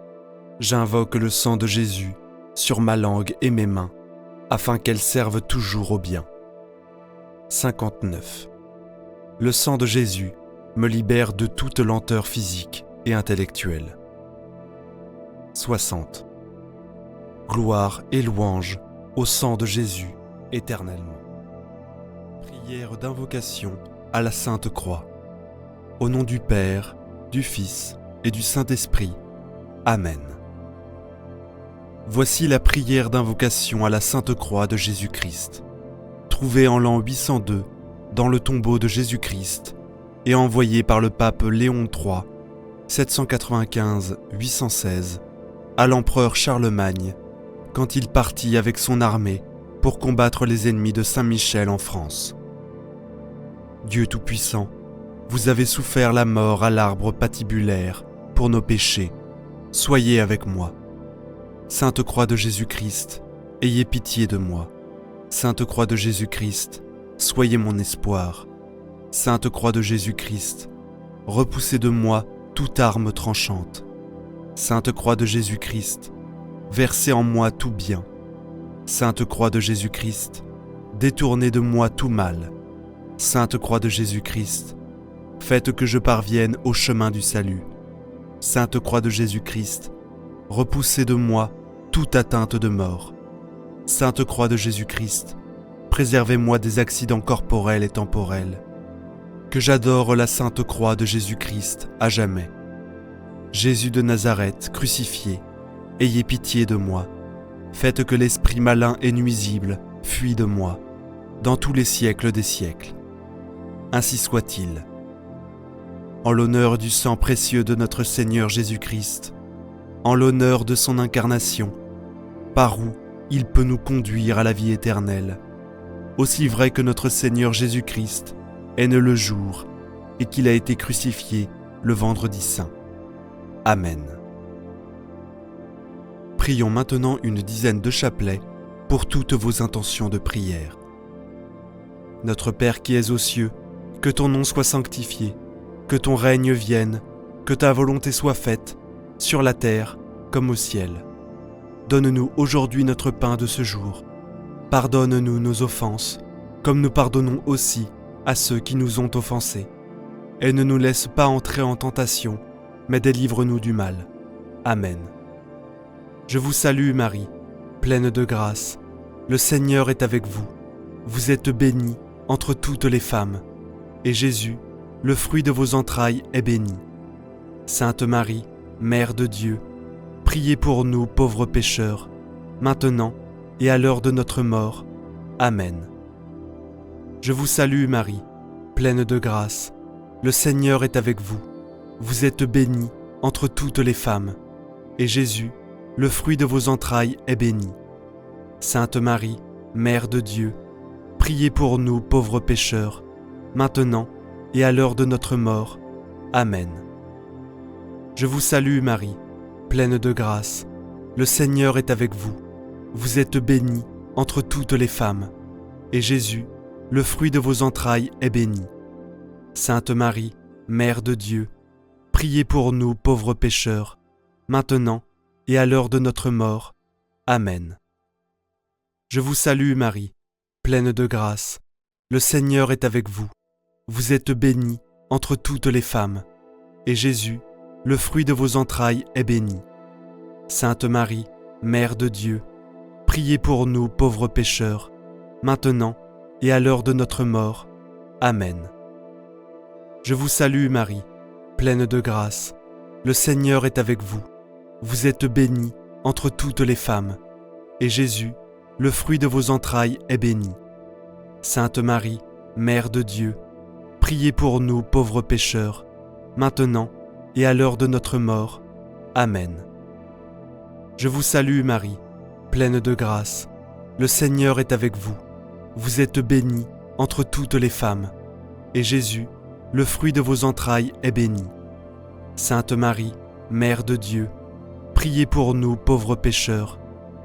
J'invoque le sang de Jésus sur ma langue et mes mains afin qu'elles servent toujours au bien. 59. Le sang de Jésus me libère de toute lenteur physique et intellectuelle. 60. Gloire et louange au sang de Jésus éternellement. Prière d'invocation à la Sainte Croix. Au nom du Père, du Fils et du Saint-Esprit. Amen. Voici la prière d'invocation à la Sainte Croix de Jésus-Christ, trouvée en l'an 802 dans le tombeau de Jésus-Christ et envoyée par le pape Léon III, 795-816, à l'empereur Charlemagne, quand il partit avec son armée pour combattre les ennemis de Saint-Michel en France. Dieu Tout-Puissant, vous avez souffert la mort à l'arbre patibulaire pour nos péchés. Soyez avec moi. Sainte Croix de Jésus-Christ, ayez pitié de moi. Sainte Croix de Jésus-Christ, soyez mon espoir. Sainte Croix de Jésus-Christ, repoussez de moi toute arme tranchante. Sainte Croix de Jésus-Christ, versez en moi tout bien. Sainte Croix de Jésus-Christ, détournez de moi tout mal. Sainte Croix de Jésus-Christ, faites que je parvienne au chemin du salut. Sainte Croix de Jésus-Christ, repoussez de moi toute atteinte de mort. Sainte Croix de Jésus-Christ, préservez-moi des accidents corporels et temporels. Que j'adore la Sainte Croix de Jésus-Christ à jamais. Jésus de Nazareth, crucifié, ayez pitié de moi. Faites que l'esprit malin et nuisible fuit de moi, dans tous les siècles des siècles. Ainsi soit-il. En l'honneur du sang précieux de notre Seigneur Jésus-Christ, en l'honneur de son incarnation, par où il peut nous conduire à la vie éternelle, aussi vrai que notre Seigneur Jésus-Christ est né le jour et qu'il a été crucifié le vendredi saint. Amen. Prions maintenant une dizaine de chapelets pour toutes vos intentions de prière. Notre Père qui es aux cieux, que ton nom soit sanctifié, que ton règne vienne, que ta volonté soit faite, sur la terre comme au ciel. Donne-nous aujourd'hui notre pain de ce jour. Pardonne-nous nos offenses, comme nous pardonnons aussi à ceux qui nous ont offensés. Et ne nous laisse pas entrer en tentation, mais délivre-nous du mal. Amen. Je vous salue Marie, pleine de grâce. Le Seigneur est avec vous. Vous êtes bénie entre toutes les femmes, et Jésus, le fruit de vos entrailles, est béni. Sainte Marie, Mère de Dieu, priez pour nous pauvres pécheurs, maintenant et à l'heure de notre mort. Amen. Je vous salue Marie, pleine de grâce. Le Seigneur est avec vous. Vous êtes bénie entre toutes les femmes, et Jésus, le fruit de vos entrailles, est béni. Sainte Marie, Mère de Dieu, priez pour nous pauvres pécheurs, maintenant et à l'heure de notre mort. Amen. Je vous salue Marie, pleine de grâce. Le Seigneur est avec vous. Vous êtes bénie entre toutes les femmes, et Jésus, le fruit de vos entrailles, est béni. Sainte Marie, Mère de Dieu, priez pour nous pauvres pécheurs, maintenant et à l'heure de notre mort. Amen. Je vous salue Marie, pleine de grâce. Le Seigneur est avec vous. Vous êtes bénie entre toutes les femmes, et Jésus, le fruit de vos entrailles, est béni. Sainte Marie, Mère de Dieu, priez pour nous pauvres pécheurs, maintenant et à l'heure de notre mort. Amen. Je vous salue Marie, pleine de grâce. Le Seigneur est avec vous. Vous êtes bénie entre toutes les femmes, et Jésus, le fruit de vos entrailles, est béni. Sainte Marie, Mère de Dieu, priez pour nous pauvres pécheurs, maintenant et à l'heure de notre mort. Amen. Je vous salue Marie, pleine de grâce. Le Seigneur est avec vous. Vous êtes bénie entre toutes les femmes, et Jésus, le fruit de vos entrailles, est béni. Sainte Marie, Mère de Dieu, priez pour nous pauvres pécheurs,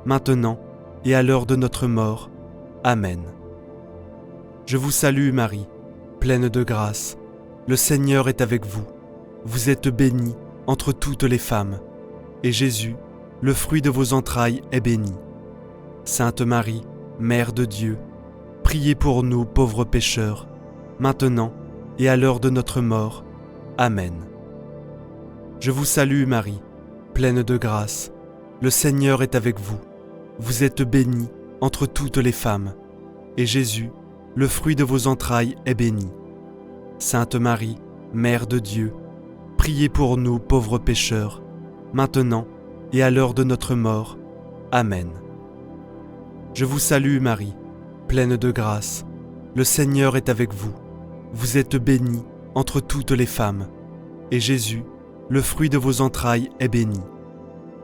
maintenant et à l'heure de notre mort. Amen. Je vous salue Marie, pleine de grâce. Le Seigneur est avec vous. Vous êtes bénie entre toutes les femmes, et Jésus, le fruit de vos entrailles, est béni. Sainte Marie, Mère de Dieu, priez pour nous pauvres pécheurs, maintenant et à l'heure de notre mort. Amen. Je vous salue Marie, pleine de grâce. Le Seigneur est avec vous. Vous êtes bénie entre toutes les femmes, et Jésus, le fruit de vos entrailles, est béni. Sainte Marie, Mère de Dieu, priez pour nous pauvres pécheurs, maintenant et à l'heure de notre mort. Amen. Je vous salue Marie, pleine de grâce. Le Seigneur est avec vous. Vous êtes bénie entre toutes les femmes, et Jésus, le fruit de vos entrailles, est béni.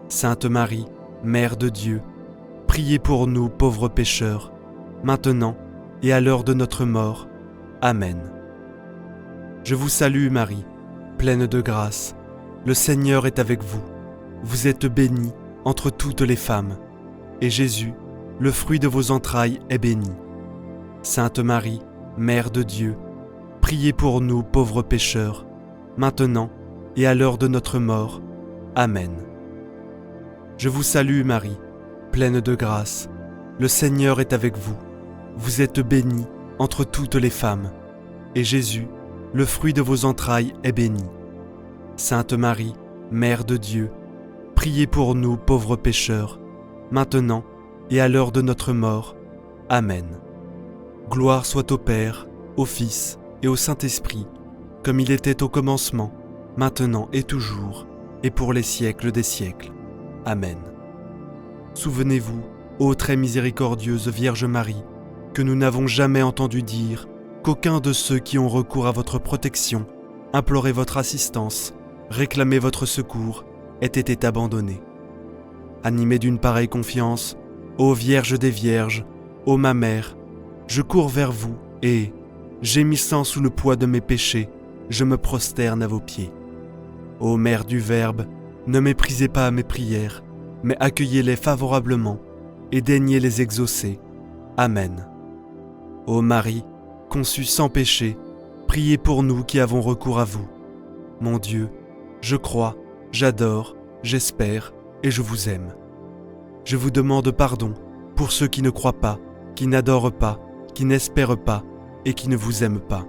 Sainte Marie, Mère de Dieu, priez pour nous pauvres pécheurs, maintenant et à l'heure de notre mort. Amen. Je vous salue Marie, pleine de grâce. Le Seigneur est avec vous. Vous êtes bénie entre toutes les femmes, et Jésus, le fruit de vos entrailles, est béni. Sainte Marie, Mère de Dieu, priez pour nous pauvres pécheurs, maintenant et à l'heure de notre mort. Amen. Je vous salue Marie, pleine de grâce. Le Seigneur est avec vous. Vous êtes bénie entre toutes les femmes, et Jésus, le fruit de vos entrailles, est béni. Sainte Marie, Mère de Dieu, priez pour nous pauvres pécheurs, maintenant et à l'heure de notre mort. Amen. Gloire soit au Père, au Fils et au Saint-Esprit, comme il était au commencement, maintenant et toujours, et pour les siècles des siècles. Amen. Souvenez-vous, ô très miséricordieuse Vierge Marie, que nous n'avons jamais entendu dire qu'aucun de ceux qui ont recours à votre protection, imploré votre assistance, réclamé votre secours, ait été abandonné. Animé d'une pareille confiance, ô Vierge des Vierges, ô ma Mère, je cours vers vous et, gémissant sous le poids de mes péchés, je me prosterne à vos pieds. Ô Mère du Verbe, ne méprisez pas mes prières, mais accueillez-les favorablement et daignez les exaucer. Amen. Ô Marie, conçue sans péché, priez pour nous qui avons recours à vous. Mon Dieu, je crois, j'adore, j'espère et je vous aime. Je vous demande pardon pour ceux qui ne croient pas, qui n'adorent pas, qui n'espèrent pas et qui ne vous aiment pas.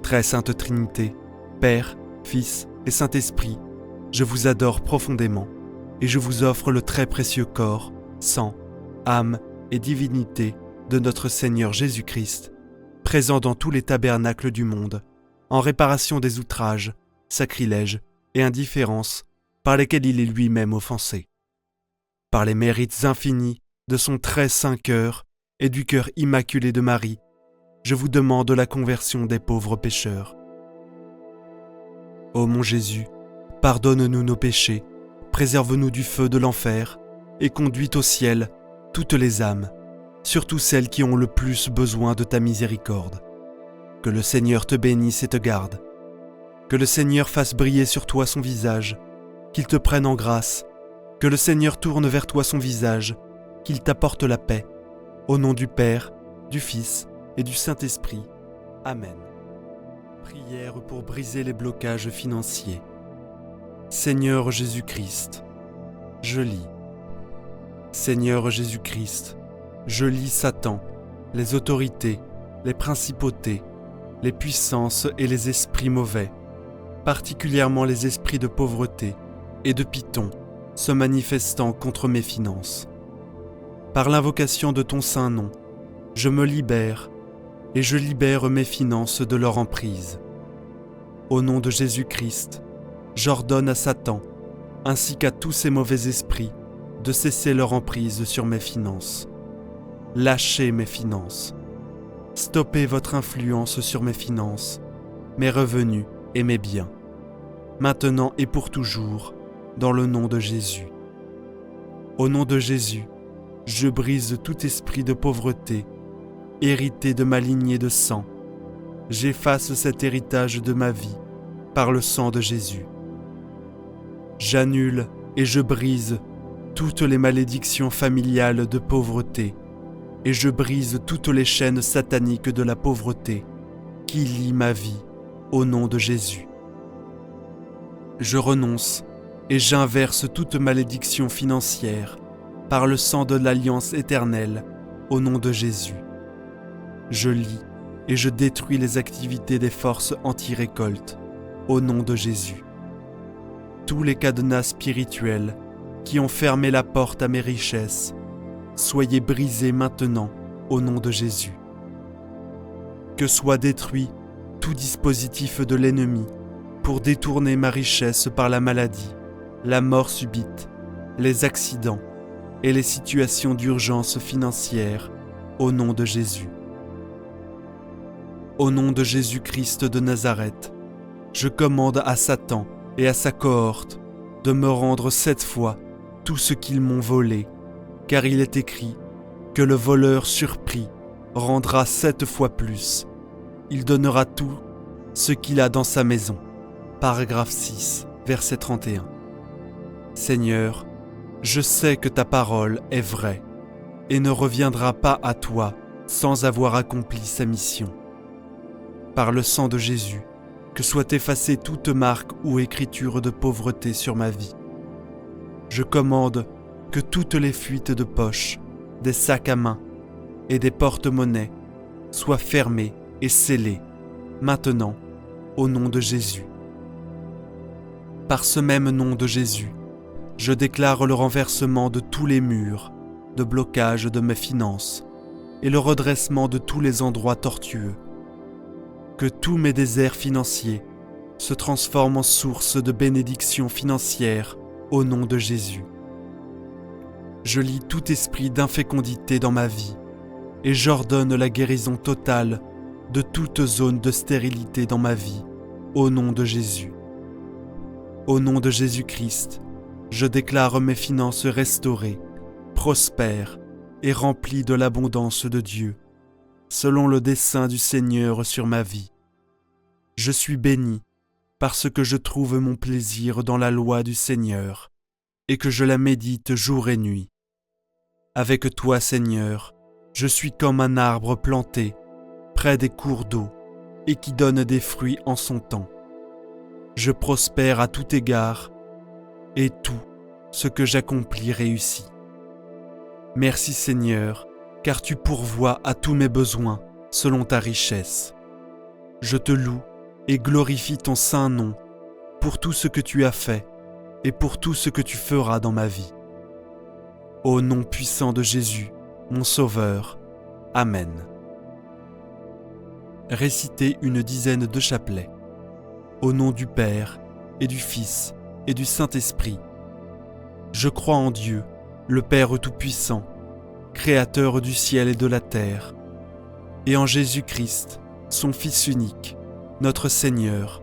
Très sainte Trinité, Père, Fils et Saint-Esprit, je vous adore profondément et je vous offre le très précieux corps, sang, âme et divinité de notre Seigneur Jésus-Christ, présent dans tous les tabernacles du monde, en réparation des outrages, sacrilèges et indifférences par lesquels il est lui-même offensé. Par les mérites infinis de son très saint cœur et du cœur immaculé de Marie, je vous demande la conversion des pauvres pécheurs. Ô mon Jésus, pardonne-nous nos péchés, préserve-nous du feu de l'enfer et conduis au ciel toutes les âmes, surtout celles qui ont le plus besoin de ta miséricorde. Que le Seigneur te bénisse et te garde. Que le Seigneur fasse briller sur toi son visage, qu'il te prenne en grâce. Que le Seigneur tourne vers toi son visage, qu'il t'apporte la paix. Au nom du Père, du Fils et du Saint-Esprit. Amen. Prière pour briser les blocages financiers. Seigneur Jésus-Christ, je lis. Seigneur Jésus-Christ, je lis Satan, les autorités, les principautés, les puissances et les esprits mauvais, particulièrement les esprits de pauvreté et de Python, se manifestant contre mes finances. Par l'invocation de ton saint nom, je me libère et je libère mes finances de leur emprise. Au nom de Jésus-Christ, j'ordonne à Satan, ainsi qu'à tous ces mauvais esprits, de cesser leur emprise sur mes finances. Lâchez mes finances. Stoppez votre influence sur mes finances, mes revenus et mes biens, maintenant et pour toujours, dans le nom de Jésus. Au nom de Jésus, je brise tout esprit de pauvreté, hérité de ma lignée de sang. J'efface cet héritage de ma vie par le sang de Jésus. J'annule et je brise toutes les malédictions familiales de pauvreté, et je brise toutes les chaînes sataniques de la pauvreté qui lient ma vie au nom de Jésus. Je renonce et j'inverse toute malédiction financière par le sang de l'Alliance éternelle au nom de Jésus. Je lis et je détruis les activités des forces anti-récolte au nom de Jésus. Tous les cadenas spirituels qui ont fermé la porte à mes richesses, soyez brisés maintenant au nom de Jésus. Que soit détruit tout dispositif de l'ennemi pour détourner ma richesse par la maladie, la mort subite, les accidents et les situations d'urgence financière au nom de Jésus. Au nom de Jésus-Christ de Nazareth, je commande à Satan et à sa cohorte de me rendre 7 fois tout ce qu'ils m'ont volé, car il est écrit que le voleur surpris rendra 7 fois plus. Il donnera tout ce qu'il a dans sa maison. Paragraphe 6, verset 31. Seigneur, je sais que ta parole est vraie et ne reviendra pas à toi sans avoir accompli sa mission. Par le sang de Jésus, que soit effacée toute marque ou écriture de pauvreté sur ma vie. Je commande que toutes les fuites de poches, des sacs à main et des porte-monnaies soient fermées et scellées, maintenant, au nom de Jésus. Par ce même nom de Jésus, je déclare le renversement de tous les murs de blocage de mes finances et le redressement de tous les endroits tortueux. Que tous mes déserts financiers se transforment en source de bénédictions financières au nom de Jésus. Je lie tout esprit d'infécondité dans ma vie et j'ordonne la guérison totale de toute zone de stérilité dans ma vie au nom de Jésus. Au nom de Jésus-Christ, je déclare mes finances restaurées, prospères et remplies de l'abondance de Dieu, selon le dessein du Seigneur sur ma vie. Je suis béni parce que je trouve mon plaisir dans la loi du Seigneur. et que je la médite jour et nuit. Avec toi, Seigneur, je suis comme un arbre planté près des cours d'eau et qui donne des fruits en son temps. Je prospère à tout égard et tout ce que j'accomplis réussit. Merci Seigneur, car tu pourvois à tous mes besoins selon ta richesse. Je te loue et glorifie ton saint nom pour tout ce que tu as fait et pour tout ce que tu feras dans ma vie. Au nom puissant de Jésus, mon Sauveur. Amen. Récitez une dizaine de chapelets. Au nom du Père, et du Fils, et du Saint-Esprit. Je crois en Dieu, le Père Tout-Puissant, Créateur du ciel et de la terre, et en Jésus-Christ, son Fils unique, notre Seigneur,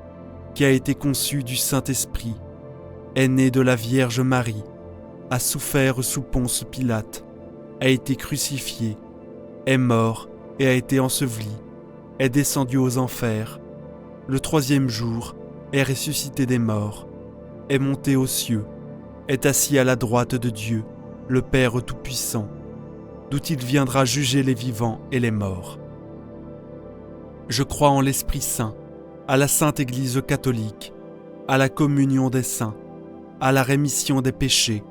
qui a été conçu du Saint-Esprit, est né de la Vierge Marie, a souffert sous Ponce Pilate, a été crucifié, est mort et a été enseveli, est descendu aux enfers, le troisième jour est ressuscité des morts, est monté aux cieux, est assis à la droite de Dieu, le Père Tout-Puissant, d'où il viendra juger les vivants et les morts. Je crois en l'Esprit Saint, à la Sainte Église catholique, à la communion des saints, à la rémission des péchés,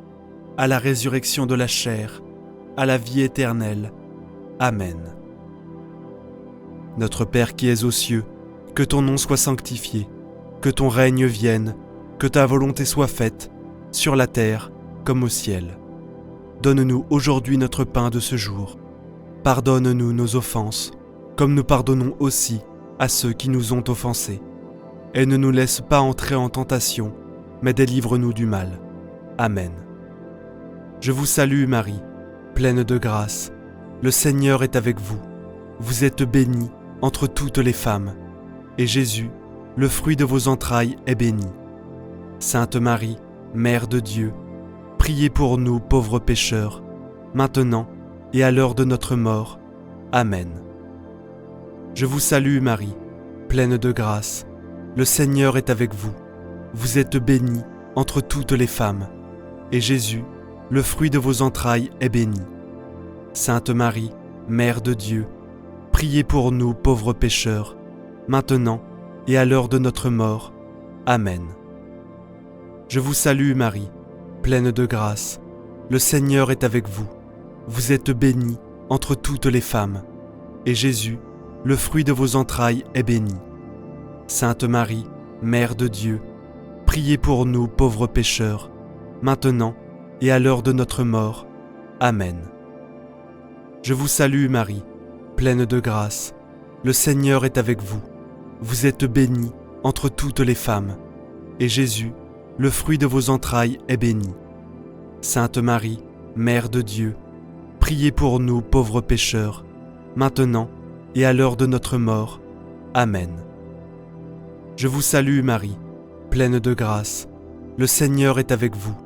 à la résurrection de la chair, à la vie éternelle. Amen. Notre Père qui es aux cieux, que ton nom soit sanctifié, que ton règne vienne, que ta volonté soit faite, sur la terre comme au ciel. Donne-nous aujourd'hui notre pain de ce jour. Pardonne-nous nos offenses, comme nous pardonnons aussi à ceux qui nous ont offensés. Et ne nous laisse pas entrer en tentation, mais délivre-nous du mal. Amen. Je vous salue Marie, pleine de grâce. Le Seigneur est avec vous. Vous êtes bénie entre toutes les femmes, et Jésus, le fruit de vos entrailles, est béni. Sainte Marie, Mère de Dieu, priez pour nous pauvres pécheurs, maintenant et à l'heure de notre mort. Amen. Je vous salue Marie, pleine de grâce. Le Seigneur est avec vous. Vous êtes bénie entre toutes les femmes, et Jésus, le fruit de vos entrailles, est béni. Sainte Marie, Mère de Dieu, priez pour nous pauvres pécheurs, maintenant et à l'heure de notre mort. Amen. Je vous salue Marie, pleine de grâce. Le Seigneur est avec vous. Vous êtes bénie entre toutes les femmes, et Jésus, le fruit de vos entrailles, est béni. Sainte Marie, Mère de Dieu, priez pour nous pauvres pécheurs, maintenant et à l'heure de notre mort. Amen. Je vous salue Marie, pleine de grâce. Le Seigneur est avec vous. Vous êtes bénie entre toutes les femmes, et Jésus, le fruit de vos entrailles, est béni. Sainte Marie, Mère de Dieu, priez pour nous pauvres pécheurs, maintenant et à l'heure de notre mort. Amen. Je vous salue Marie, pleine de grâce. Le Seigneur est avec vous.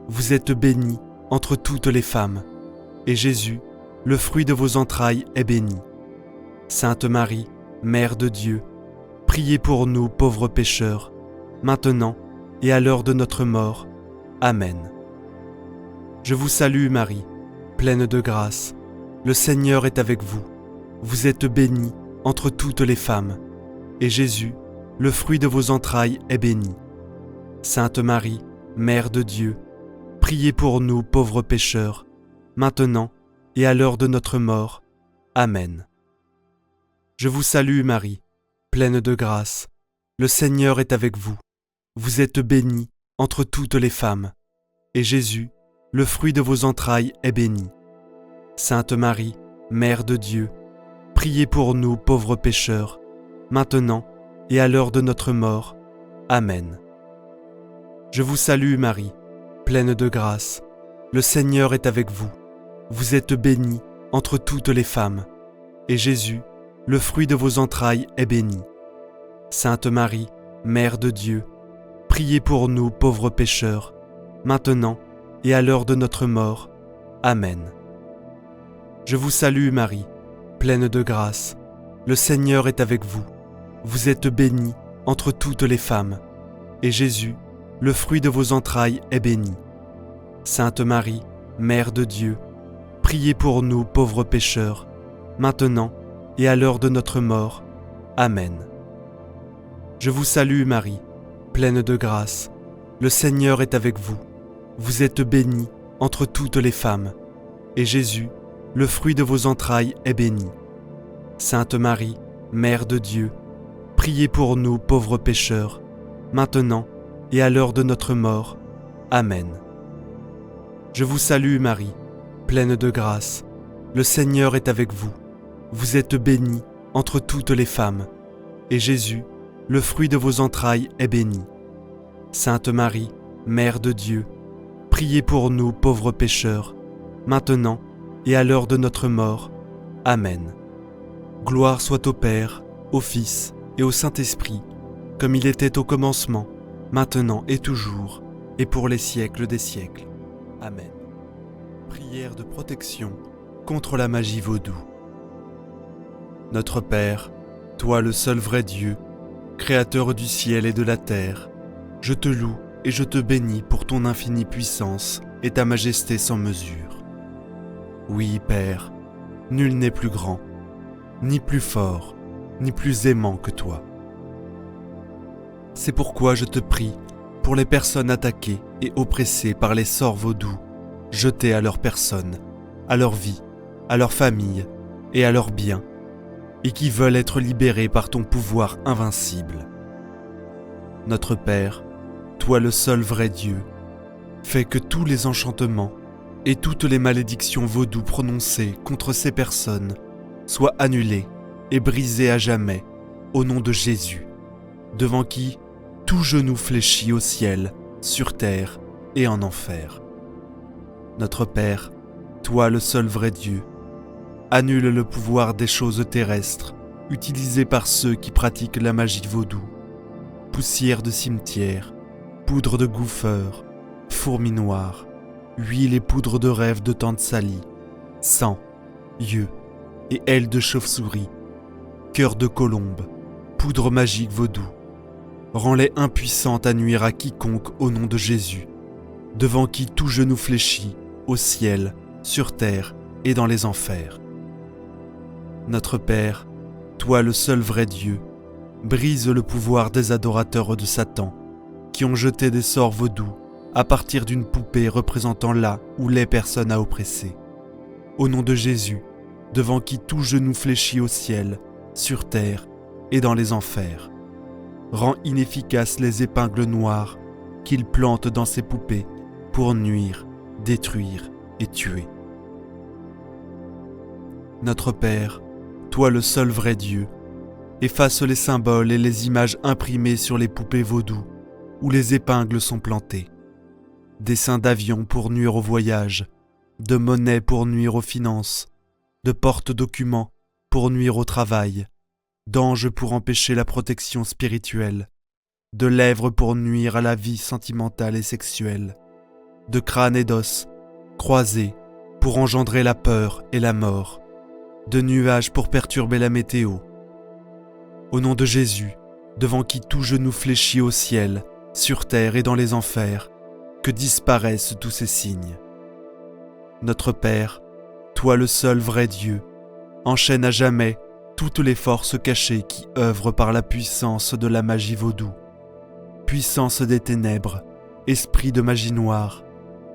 Vous êtes bénie entre toutes les femmes, et Jésus, le fruit de vos entrailles, est béni. Sainte Marie, Mère de Dieu, priez pour nous pauvres pécheurs, maintenant et à l'heure de notre mort. Amen. Je vous salue Marie, pleine de grâce. Le Seigneur est avec vous. Vous êtes bénie entre toutes les femmes, et Jésus, le fruit de vos entrailles, est béni. Sainte Marie, Mère de Dieu, priez pour nous pauvres pécheurs, maintenant et à l'heure de notre mort. Amen. Je vous salue Marie, pleine de grâce. Le Seigneur est avec vous. Vous êtes bénie entre toutes les femmes, et Jésus, le fruit de vos entrailles, est béni. Sainte Marie, Mère de Dieu, priez pour nous pauvres pécheurs, maintenant et à l'heure de notre mort. Amen. Je vous salue Marie, pleine de grâce. Le Seigneur est avec vous. Vous êtes bénie entre toutes les femmes, et Jésus, le fruit de vos entrailles, est béni. Sainte Marie, Mère de Dieu, priez pour nous pauvres pécheurs, maintenant et à l'heure de notre mort. Amen. Je vous salue Marie, pleine de grâce. Le Seigneur est avec vous. Vous êtes bénie entre toutes les femmes, et Jésus, le fruit de vos entrailles, est béni. Sainte Marie, Mère de Dieu, priez pour nous pauvres pécheurs, maintenant et à l'heure de notre mort. Amen. Je vous salue Marie, pleine de grâce. Le Seigneur est avec vous. Vous êtes bénie entre toutes les femmes, et Jésus, le fruit de vos entrailles, est béni. Sainte Marie, Mère de Dieu, priez pour nous pauvres pécheurs, maintenant et à l'heure de notre mort. Amen. Je vous salue Marie, pleine de grâce. Le Seigneur est avec vous. Vous êtes bénie entre toutes les femmes, et Jésus, le fruit de vos entrailles, est béni. Sainte Marie, Mère de Dieu, priez pour nous pauvres pécheurs, maintenant et à l'heure de notre mort. Amen. Gloire soit au Père, au Fils et au Saint-Esprit, comme il était au commencement, maintenant et toujours, et pour les siècles des siècles. Amen. Prière de protection contre la magie vaudou. Notre Père, toi le seul vrai Dieu, Créateur du ciel et de la terre, je te loue et je te bénis pour ton infinie puissance et ta majesté sans mesure. Oui, Père, nul n'est plus grand, ni plus fort, ni plus aimant que toi. C'est pourquoi je te prie pour les personnes attaquées et oppressées par les sorts vaudous, jetés à leur personne, à leur vie, à leur famille et à leurs biens, et qui veulent être libérés par ton pouvoir invincible. Notre Père, toi le seul vrai Dieu, fais que tous les enchantements et toutes les malédictions vaudou prononcées contre ces personnes soient annulées et brisées à jamais au nom de Jésus, devant qui tout genou fléchit au ciel, sur terre et en enfer. Notre Père, toi le seul vrai Dieu, annule le pouvoir des choses terrestres utilisées par ceux qui pratiquent la magie vaudou, poussière de cimetière, poudre de gouffeur, fourmis noires, huile et poudre de rêve de tante Sally, sang, yeux et ailes de chauve-souris, cœur de colombe, poudre magique vaudou. Rends-les impuissantes à nuire à quiconque au nom de Jésus, devant qui tout genou fléchit, au ciel, sur terre et dans les enfers. Notre Père, toi le seul vrai Dieu, brise le pouvoir des adorateurs de Satan, qui ont jeté des sorts vaudous à partir d'une poupée représentant la ou les personnes à oppresser. Au nom de Jésus, devant qui tout genou fléchit au ciel, sur terre et dans les enfers. Rends inefficaces les épingles noires qu'ils plantent dans ces poupées pour nuire, détruire et tuer. Notre Père, toi le seul vrai Dieu, efface les symboles et les images imprimées sur les poupées vaudou où les épingles sont plantées. Dessins d'avions pour nuire au voyage, de monnaie pour nuire aux finances, de porte-documents pour nuire au travail, d'anges pour empêcher la protection spirituelle, de lèvres pour nuire à la vie sentimentale et sexuelle, de crâne et d'os croisés pour engendrer la peur et la mort, de nuages pour perturber la météo. Au nom de Jésus, devant qui tout genou fléchit au ciel, sur terre et dans les enfers, que disparaissent tous ces signes. Notre Père, toi le seul vrai Dieu, enchaîne à jamais toutes les forces cachées qui œuvrent par la puissance de la magie vaudou, puissance des ténèbres, esprit de magie noire,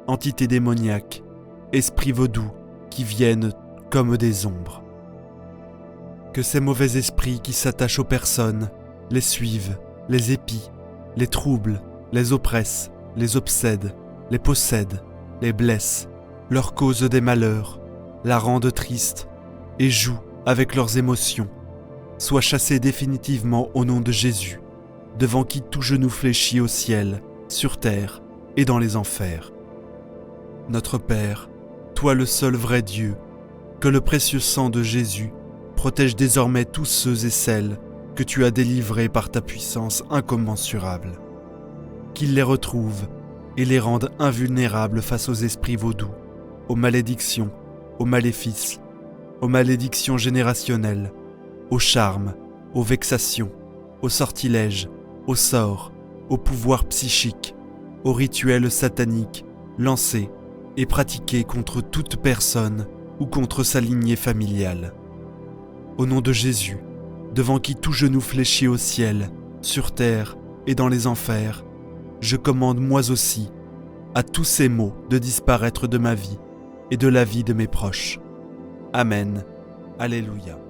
entité démoniaque, esprit vaudou qui viennent comme des ombres. Que ces mauvais esprits qui s'attachent aux personnes les suivent, les épient, les troublent, les oppressent, les obsèdent, les possèdent, les blessent, leur causent des malheurs, la rendent triste et jouent avec leurs émotions, soient chassés définitivement au nom de Jésus, devant qui tout genou fléchit au ciel, sur terre et dans les enfers. Notre Père, toi le seul vrai Dieu, que le précieux sang de Jésus protège désormais tous ceux et celles que tu as délivrés par ta puissance incommensurable. Qu'il les retrouve et les rende invulnérables face aux esprits vaudous, aux malédictions, aux maléfices, aux malédictions générationnelles, aux charmes, aux vexations, aux sortilèges, aux sorts, aux pouvoirs psychiques, aux rituels sataniques lancés et pratiqués contre toute personne ou contre sa lignée familiale. Au nom de Jésus, devant qui tout genou fléchit au ciel, sur terre et dans les enfers, je commande moi aussi à tous ces maux de disparaître de ma vie et de la vie de mes proches. Amen. Alléluia.